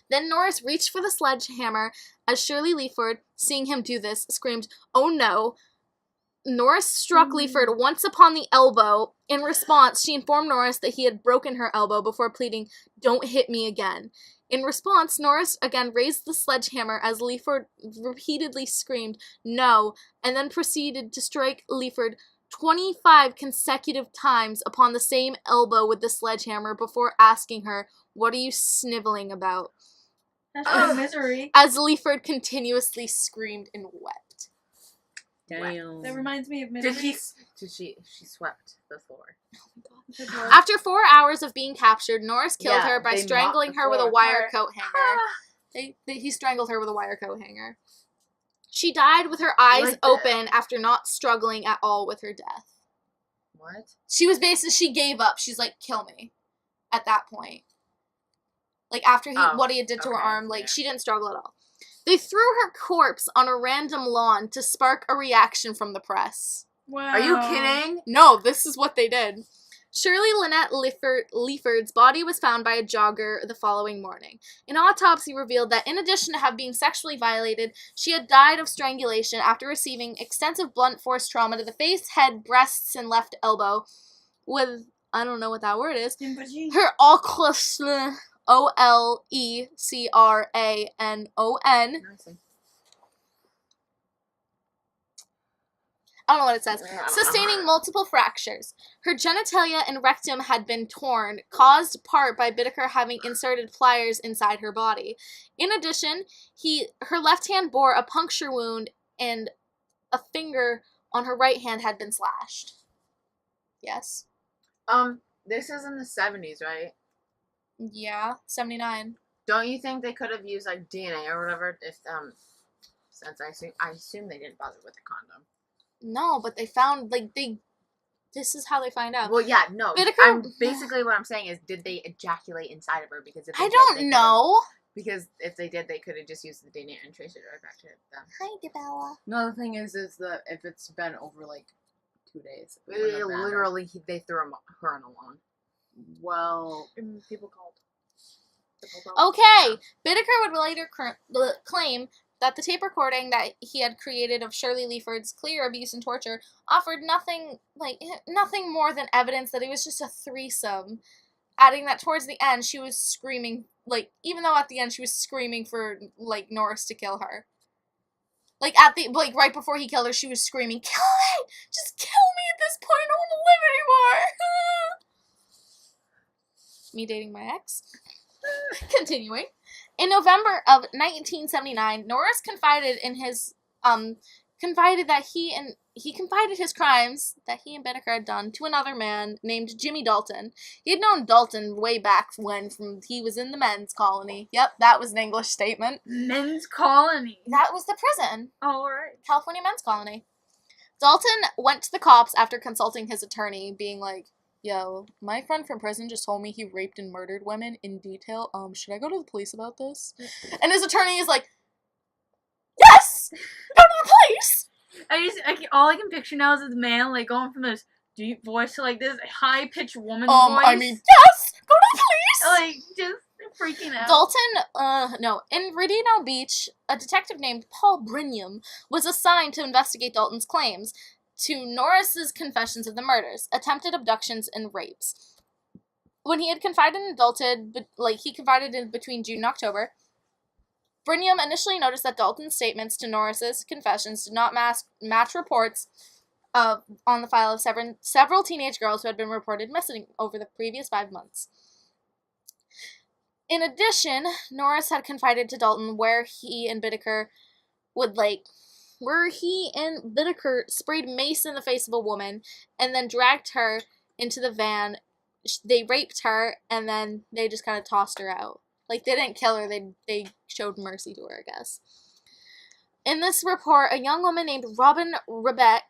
Then Norris reached for the sledgehammer as Shirley Leaford, seeing him do this, screamed, "Oh no." Norris struck Leaford once upon the elbow. In response, she informed Norris that he had broken her elbow before pleading, "Don't hit me again." In response, Norris again raised the sledgehammer as Leaford repeatedly screamed, "No," and then proceeded to strike Leaford 25 consecutive times upon the same elbow with the sledgehammer before asking her, "What are you sniveling about?" hashtag misery. As Leaford continuously screamed and wept. Damn. That reminds me of misery. She swept the floor. After 4 hours of being captured, Norris killed Yeah, her by they mopped strangling the her with a floor. wire coat hanger. He strangled her with a wire coat hanger. She died with her eyes Like that. open after not struggling at all with her death. What? She was basically, she gave up. She's like, "Kill me," at that point. Like, after what he did to her okay, arm, like, yeah. she didn't struggle at all. They threw her corpse on a random lawn to spark a reaction from the press. Wow. Are you kidding? No, this is what they did. Shirley Lynette Leaford's body was found by a jogger the following morning. An autopsy revealed that in addition to have been sexually violated, she had died of strangulation after receiving extensive blunt force trauma to the face, head, breasts, and left elbow with, I don't know what that word is, her Olecranon, Olecranon. Nursing. I don't know what it says. Sustaining multiple fractures. Her genitalia and rectum had been torn, caused part by Bittaker having inserted pliers inside her body. In addition, her left hand bore a puncture wound and a finger on her right hand had been slashed. Yes? This is in the 70s, right? Yeah, 79. Don't you think they could have used like DNA or whatever if since I assume they didn't bother with the condom. No, but they found, this is how they find out. Well, yeah, no. Bittaker- Basically what I'm saying is, did they ejaculate inside of her? Because if they I did, they don't could've- know. Because if they did, they could have just used the DNA and traced it right back to them. Hi, Debella. No, the thing is that if it's been over like 2 days, it wouldn't They have mattered. literally, they threw her on a lawn. Well, People called. Okay, Bittaker would later claim that the tape recording that he had created of Shirley Leaford's clear abuse and torture offered nothing more than evidence that it was just a threesome, adding that towards the end she was screaming, even though at the end she was screaming for, Norris to kill her. Right before he killed her, she was screaming, "Kill me! Just kill me at this point, I don't want to live anymore!" Me dating my ex. Continuing. In November of 1979, Norris confided his crimes that he and Bittaker had done to another man named Jimmy Dalton. He had known Dalton way back when he was in the men's colony. Yep, that was an English statement. Men's colony. That was the prison. All right. California men's colony. Dalton went to the cops after consulting his attorney, being like, yo, my friend from prison just told me he raped and murdered women in detail. Should I go to the police about this? And his attorney is like, yes! Go to the police! All I can picture now is this man, like, going from this deep voice to, like, this high-pitched woman voice. I mean, yes! Go to the police! Like, just freaking out. In Redino Beach, a detective named Paul Brinham was assigned to investigate Dalton's claims to Norris's confessions of the murders, attempted abductions, and rapes. When he had confided in between June and October, Brinham initially noticed that Dalton's statements to Norris's confessions did not match reports on the file of several teenage girls who had been reported missing over the previous 5 months. In addition, Norris had confided to Dalton where he and Bittaker sprayed mace in the face of a woman and then dragged her into the van. They raped her and then they just kind of tossed her out. Like, they didn't kill her, they showed mercy to her, I guess. In this report, a young woman named Robin Rebeck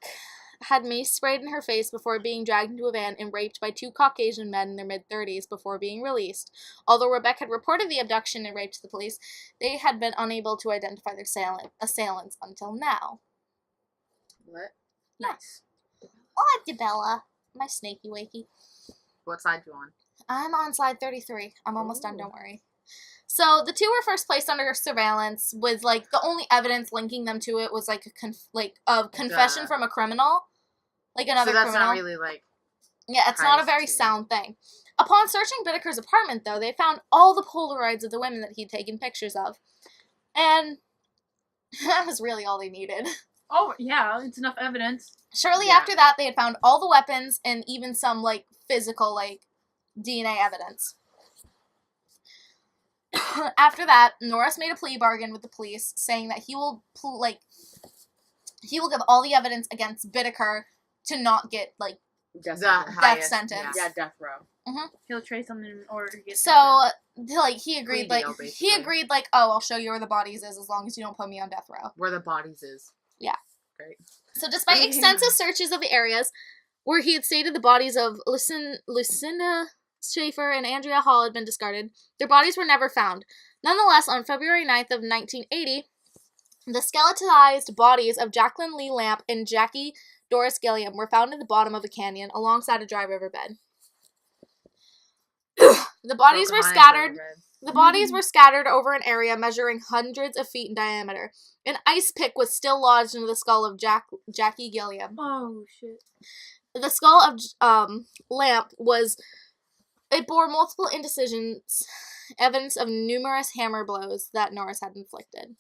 had mace sprayed in her face before being dragged into a van and raped by 2 Caucasian men in their mid-30s before being released. Although Rebeck had reported the abduction and rape to the police, they had been unable to identify their assailants until now. What? Nice. I like Bella, my snaky wakey. What side you on? I'm on slide 33. I'm almost done, don't worry. So, the 2 were first placed under surveillance with, like, the only evidence linking them to it was, like, a confession from a criminal. Like, another so that's criminal. not really, like... Yeah, it's not a very sound thing. Upon searching Bittaker's apartment, though, they found all the Polaroids of the women that he'd taken pictures of. And that was really all they needed. Oh, yeah, it's enough evidence. Shortly after that, they had found all the weapons and even some, like, physical, like, DNA evidence. After that, Norris made a plea bargain with the police, saying that he will give all the evidence against Bittaker to not get, like, Death sentence. Yeah, death row. He'll trade something in order to get So, like, he agreed, Plea like, deal, basically. I'll show you where the bodies is as long as you don't put me on death row. Where the bodies is. Yeah. Great. So, despite extensive searches of the areas where he had stated the bodies of Lucinda Schaefer and Andrea Hall had been discarded, their bodies were never found. Nonetheless, on February 9th of 1980, the skeletized bodies of Jacqueline Lee Lamp and Jackie Doris Gilliam were found at the bottom of a canyon alongside a dry riverbed. The bodies were scattered. The bodies were scattered over an area measuring hundreds of feet in diameter. An ice pick was still lodged into the skull of Jackie Gilliam. Oh, shit. The skull of Lamp it bore multiple indecisions, evidence of numerous hammer blows that Norris had inflicted.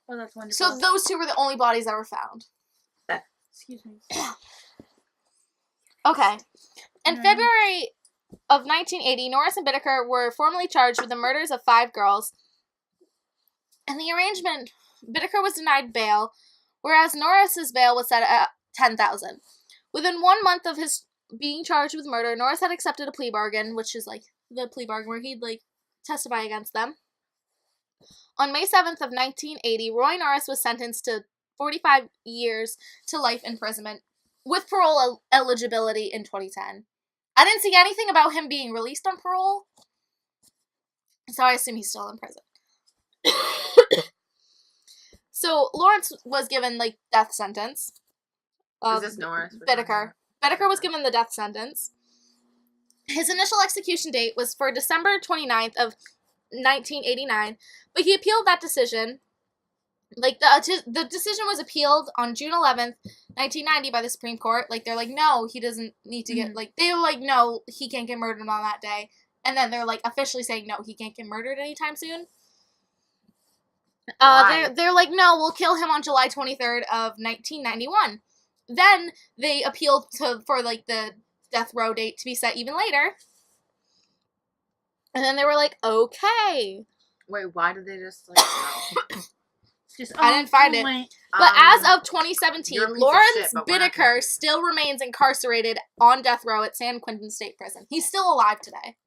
Oh, that's wonderful. So those 2 were the only bodies that were found. Excuse me. Okay. In February of 1980, Norris and Bittaker were formally charged with the murders of 5 girls. In the arrangement, Bittaker was denied bail, whereas Norris's bail was set at $10,000. Within 1 month of his being charged with murder, Norris had accepted a plea bargain, which is, like, the plea bargain where he'd, like, testify against them. On May 7th of 1980, Roy Norris was sentenced to 45 years to life imprisonment with parole eligibility in 2010. I didn't see anything about him being released on parole, so I assume he's still in prison. So, Lawrence was given, like, death sentence. Is this Norris? Bittaker. Bittaker was given the death sentence. His initial execution date was for December 29th of 1989, but he appealed that decision. Like, the decision was appealed on June 11th, 1990 by the Supreme Court. Like, they're like, no, he doesn't need to get, like, they were like, no, he can't get murdered on that day. And then they're, like, officially saying, no, he can't get murdered anytime soon. They're like, no, we'll kill him on July 23rd of 1991. Then they appealed for, like, the death row date to be set even later. And then they were like, okay. Wait, why did they just, like, no? I didn't find it. But as of 2017, Lawrence Bittaker still remains incarcerated on death row at San Quentin State Prison. He's still alive today.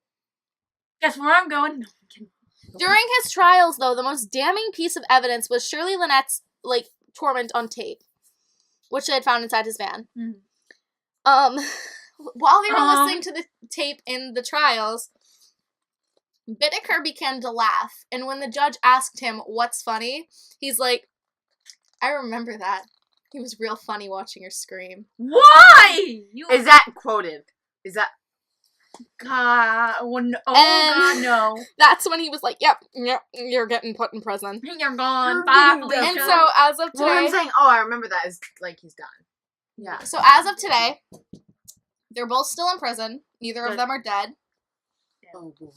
Guess where I'm going? No, I'm kidding. During his trials, though, the most damning piece of evidence was Shirley Lynette's, like, torment on tape, which they had found inside his van. while they were listening to the tape in the trials, Bittaker began to laugh. And when the judge asked him what's funny, he's like, I remember that. It was real funny watching her scream. Why? You Is that quoted? Is that... God, And- no. That's when he was like, yep, you're getting put in prison. You're gone. You're Bye, getting Felicia. And so as of Well, I'm today, saying, oh, I remember that is, like, he's done. Yeah. so as of today, they're both still in prison. Neither of Good. them are dead. Oh, boy.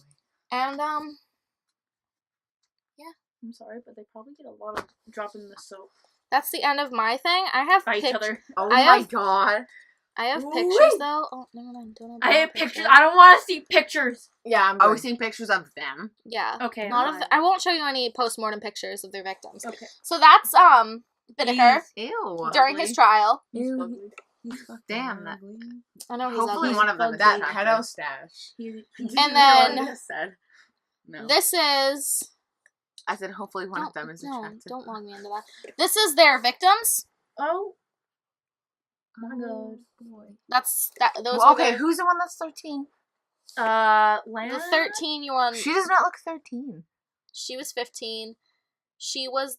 And I'm sorry, but they probably get a lot of dropping the soap that's the end of my thing. I have by each pic- other. Oh, I my have- God. I have Woo! pictures though. Oh, never mind. Don't I have pictures. I don't want to see pictures. Yeah, I'm Are we good. seeing pictures of them? Yeah. Okay. Not of. fine. I won't show you any post-mortem pictures of their victims. Okay. So that's Bittaker Ew. during his trial. Damn, that... I know he's Hopefully ugly. one of them is That attractive. pedo stash. And then- Just said. No. This is. I said hopefully one of them is attractive. don't log me into that. This is their victims. Oh. My God. That's that. Those Well, were okay, their- who's the one that's 13? Lana? the 13-year-old. She does not look 13. She was 15. She was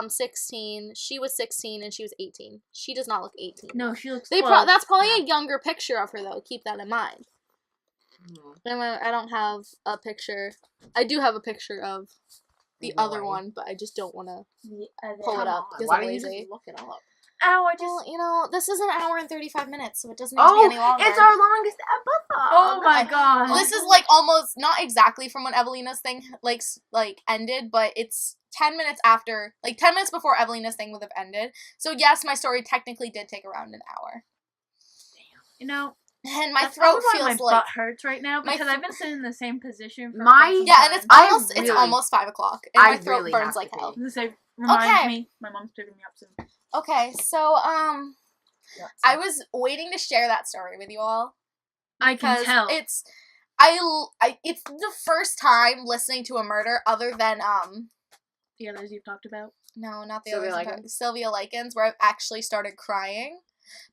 16. She was 16 and she was 18. She does not look 18. No, she looks They 12. that's probably a younger picture of her though. Keep that in mind. Hmm. And I don't have a picture. I do have a picture of the other one, but I just don't want to pull it up because Why I'm don't you lazy. just look it up? Ow, I just... Well, you know, this is an hour and 35 minutes, so it doesn't need to be Oh, any longer. it's our longest episode. Oh my God. This is like almost not exactly from when Evelina's thing like ended, but it's 10 minutes after, like 10 minutes before Evelina's thing would have ended. So yes, my story technically did take around an hour. You know, And my that's throat probably why feels my like butt hurts right now my because I've been sitting in the same position for My- quite some yeah, and it's time. almost really- it's almost 5 o'clock, and I my throat really burns have like to hell. pee. This reminds Okay. me. My mom's picking me up soon. Okay, so I was waiting to share that story with you all I can because tell. it's it's the first time listening to a murder other than The others you've talked about. no, not the Sylvia others. Likens? Sylvia Likens, where I've actually started crying.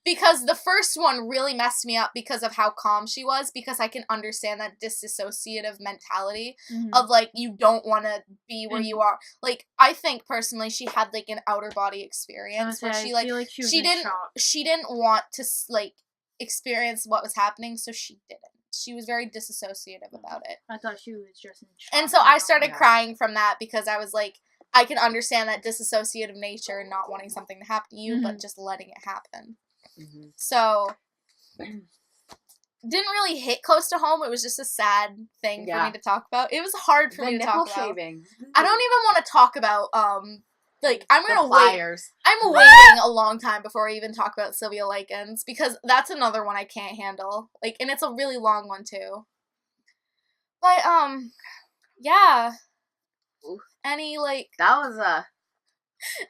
Because the first one really messed me up because of how calm she was, because I can understand that disassociative mentality of, like, you don't want to be where And- you are. Like, I think, personally, she had, like, an outer body experience where she, like, feel like she was she in didn't- shock. she didn't want to, like, experience what was happening, so she didn't. She was very disassociative about it. I thought she was just in shock. And so I started Yeah. crying from that because I was like, I can understand that disassociative nature and not wanting something to happen to you, but just letting it happen. Mhm. So, didn't really hit close to home. It was just a sad thing for Yeah. me to talk about. It was hard for The me to nipple talk about. shaving. I don't even want to talk about, like, I'm The gonna wait. pliers. I'm waiting a long time before I even talk about Sylvia Likens because that's another one I can't handle. Like, and it's a really long one too. But, yeah. Oof. Any, like, That was a...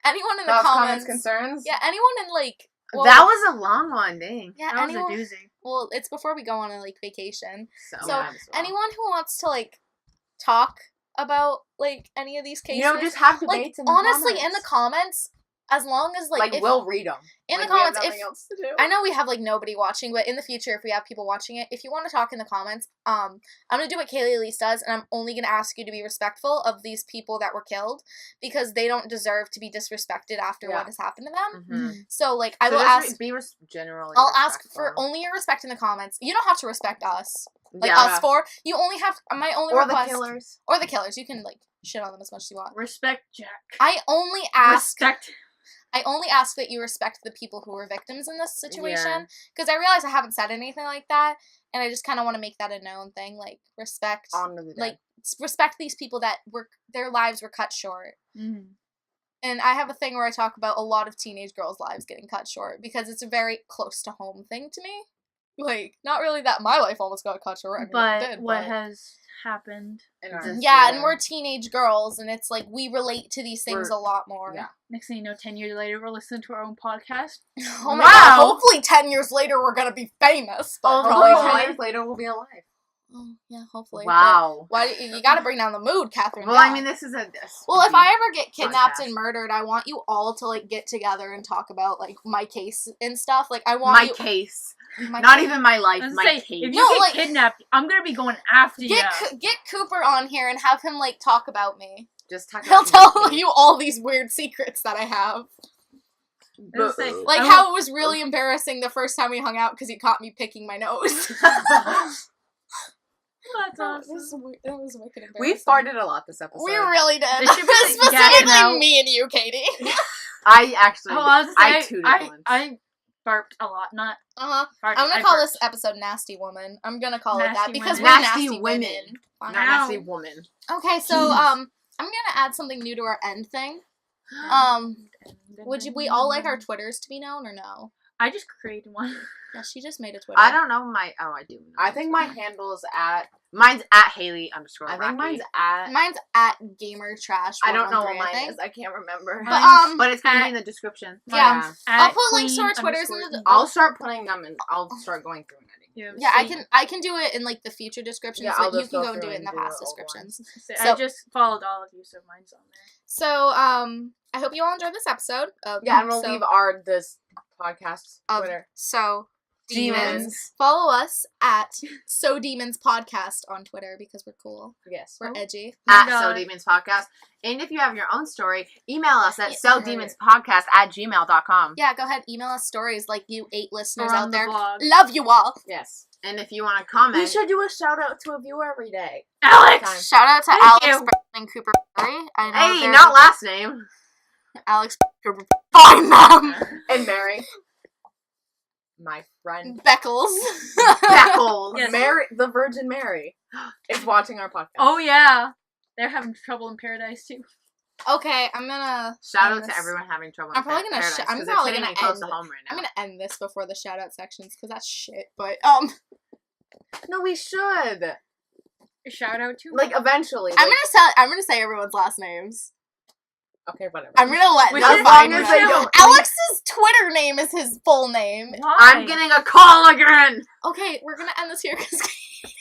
anyone in the Thoughts, comments. concerns? Yeah, anyone in, like, well, that was a long one, dang. yeah, That was anyone, a doozy. well, it's before we go on a, like, vacation. So, might as well. anyone who wants to, like, talk about, like, any of these cases. You know, just have like, debates in the honestly, comments. in the comments, as long as, like, if, we'll read them. in the we have comments, nothing if, else to do. I know we have, like, nobody watching, but in the future, if we have people watching it, if you want to talk in the comments, I'm going to do what Kaylee Elise does, and I'm only going to ask you to be respectful of these people that were killed, because they don't deserve to be disrespected after Yeah. what has happened to them. Mhm. So, like, I So will just ask, be generally I'll ask for respectful. only your respect in the comments. You don't have to respect us. Like, Yeah. us four. You only have, my only Or the request. killers. Or the killers. You can, like, shit on them as much as you want. Respect Jack. I only ask Respect. that you respect the people who were victims in this situation, because I realize I haven't said anything like that, and I just kind of want to make that a known thing, like, respect, Honor the dead. like, respect these people that their lives were cut short. Mm-hmm. And I have a thing where I talk about a lot of teenage girls' lives getting cut short, because it's a very close to home thing to me. Like, not really that my life almost got cut short, I mean, But it did, what but... has happened? In our- Just- Yeah, and Yeah. we're teenage girls, and it's like, we relate to these things We're- a lot more. yeah. Next thing you know, 10 years later, we're listening to our own podcast. Oh my Wow. god, hopefully 10 years later we're gonna be famous. But Hopefully Probably 10 Oh. years later we'll be alive. Oh, yeah, hopefully. Wow. But why you gotta bring down the mood, Catherine. Well, yeah. I mean, this is a... Well, if I ever get kidnapped podcast. and murdered, I want you all to, like, get together and talk about, like, my case and stuff. Like, I want My you... case. Not even my life, I was my gonna say, cage. if you No, get like- kidnapped, I'm gonna be going after you. Get Cooper on here and have him like talk about me. Just talk He'll about tell me. you all these weird secrets that I have. Like Like how it was really embarrassing the first time we hung out because he caught me picking my nose. That's That awesome. was wicked embarrassing. We farted a lot this episode. We really did. They should be, like, gagging Specifically out. me and you, Katie. I actually, Oh, I was I gonna say, tooted once. I burped a lot, not Uh-huh. farted. I'm gonna I call burped. this episode Nasty Woman. I'm gonna call it that Nasty because Women. we're Nasty nasty women. women. Fine. Not Ow. nasty woman. Okay, so I'm gonna add something new to our end thing. Would we all like our Twitters to be known or no? I just created one. Yeah, she just made a Twitter. I don't know my. Oh, I do. Know. I think my handle's at. Mine's at Haley _ I think Rocky. mine's at. Mine's at Gamer Trash. I don't know what 113, mine I think. is. I can't remember. But But it's gonna be at- in the description. Yeah. I'll At put links to our Queen Twitters in the. _ I'll start putting them in. I'll start going through and editing. Yeah, I can do it in like the future descriptions, Yeah, but I'll you just can go go and do through it in the and do past the old descriptions. I So- just followed all of you, so mine's on there. So I hope you all enjoyed this episode. Yeah, and we'll so, leave our this podcast of Twitter. So Demons. Follow us at So Demons Podcast on Twitter because we're cool. Yes. We're edgy. At God. So Demons Podcast. And if you have your own story, email us at Yeah. sodemonspodcast@gmail.com. Yeah, go ahead, email us stories like you 8 listeners Or out on the there. blog. Love you all. Yes. And if you want to comment, We should do a shout out to a viewer every day. Alex! Time. Shout out to Thank Alex you. Burton and Cooper Berry. I know hey, they're- not last name. Alex Cooper. Find them. And Mary. My friend. Beckles. Beckles. Yes. Mary, the Virgin Mary, is watching our podcast. Oh, yeah. They're having trouble in paradise, too. Okay, I'm gonna Shout end out to this. everyone having trouble. I'm in probably gonna paradise, sh- I'm 'cause probably it's gonna hitting me close end- to home right now. I'm gonna end this before the shout out sections because that's shit. But No, we should. A shout out to Like, eventually. I'm like- gonna say everyone's last names. Okay, whatever. I'm gonna let Which them is- find as them. they don't- Alex's Twitter name is his full name. Why? I'm getting a call again. Okay, we're gonna end this here because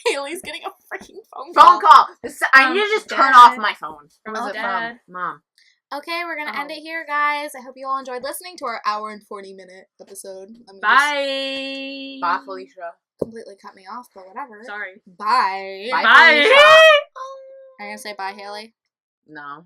Haley's getting a freaking phone Phone call. I need to just turn off Dad. my phone. From Was it Dad. from Mom? Okay, we're gonna end it here, guys. I hope you all enjoyed listening to our hour and 40-minute episode. Let me Bye. Bye, Felicia. just completely cut me off, but whatever. Sorry. Bye. Bye, Bye. Felicia. Are you gonna say bye, Haley? No.